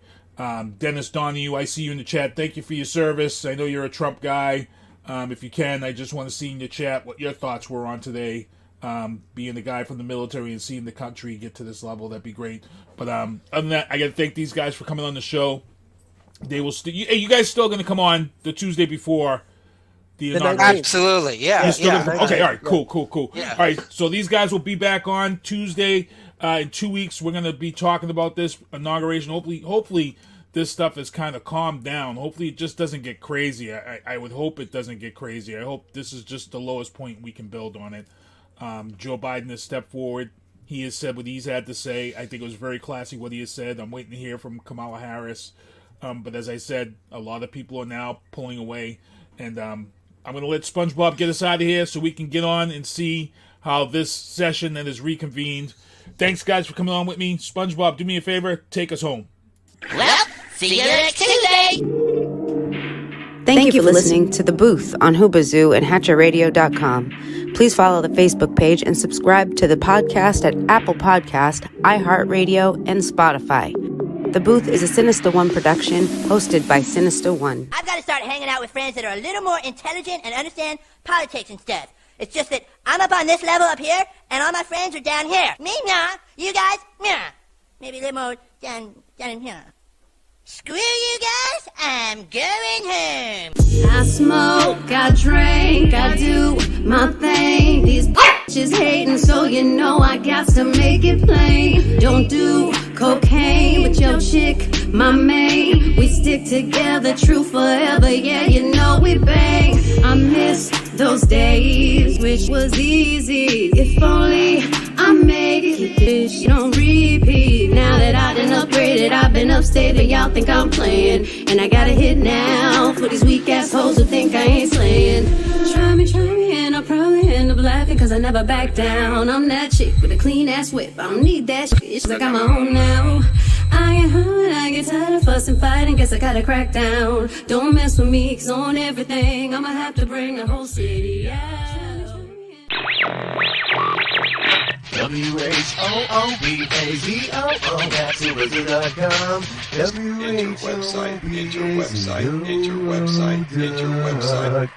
Dennis Donahue, I see you in the chat. Thank you for your service. I know you're a Trump guy. If you can, I just want to see in the chat what your thoughts were on today. Being the guy from the military and seeing the country get to this level, that'd be great. But other than that, I got to thank these guys for coming on the show. They will. You guys still going to come on the Tuesday before the inauguration? Absolutely, yeah. Okay, all right, cool. Yeah. All right, so these guys will be back on Tuesday. In 2 weeks, we're going to be talking about this inauguration. Hopefully this stuff is kind of calmed down. Hopefully it just doesn't get crazy. I would hope it doesn't get crazy. I hope this is just the lowest point we can build on it. Joe Biden has stepped forward. He has said what he's had to say. I think it was very classy what he has said. I'm waiting to hear from Kamala Harris. But as I said, a lot of people are now pulling away. And I'm going to let SpongeBob get us out of here so we can get on and see how this session that is reconvened. Thanks, guys, for coming on with me. SpongeBob, do me a favor. Take us home. Well, see you next Tuesday. Thank you for listening to The Booth on Hoobazoo and HatcherRadio.com. Please follow the Facebook page and subscribe to the podcast at Apple Podcast, iHeartRadio, and Spotify. The Booth is a Sinister One production hosted by Sinister One. I've got to start hanging out with friends that are a little more intelligent and understand politics and stuff. It's just that I'm up on this level up here, and all my friends are down here. Me, nah. You guys, nah. Maybe a little more down in here. Screw you guys, I'm going home. I smoke, I drink, I do my thing. These bitches hating, so you know I got to make it plain. Don't do cocaine with your chick, my main. We stick together, true forever, yeah, you know we bang. I miss those days, which was easy. If only I make it, bitch, don't repeat. Now that I done upgraded, I've been upstate, and y'all think I'm playing. And I got a hit now for these weak assholes who think I ain't slaying. Try me, and I'll probably end up laughing, cause I never back down. I'm that chick with a clean ass whip, I don't need that shit, I got my own now. I get hurt, I get tired of fussing, fighting, guess I gotta crack down. Don't mess with me, cause on everything, I'ma have to bring the whole city out. WHOOBAZOO, that's Hoobazoo.com. Enter website.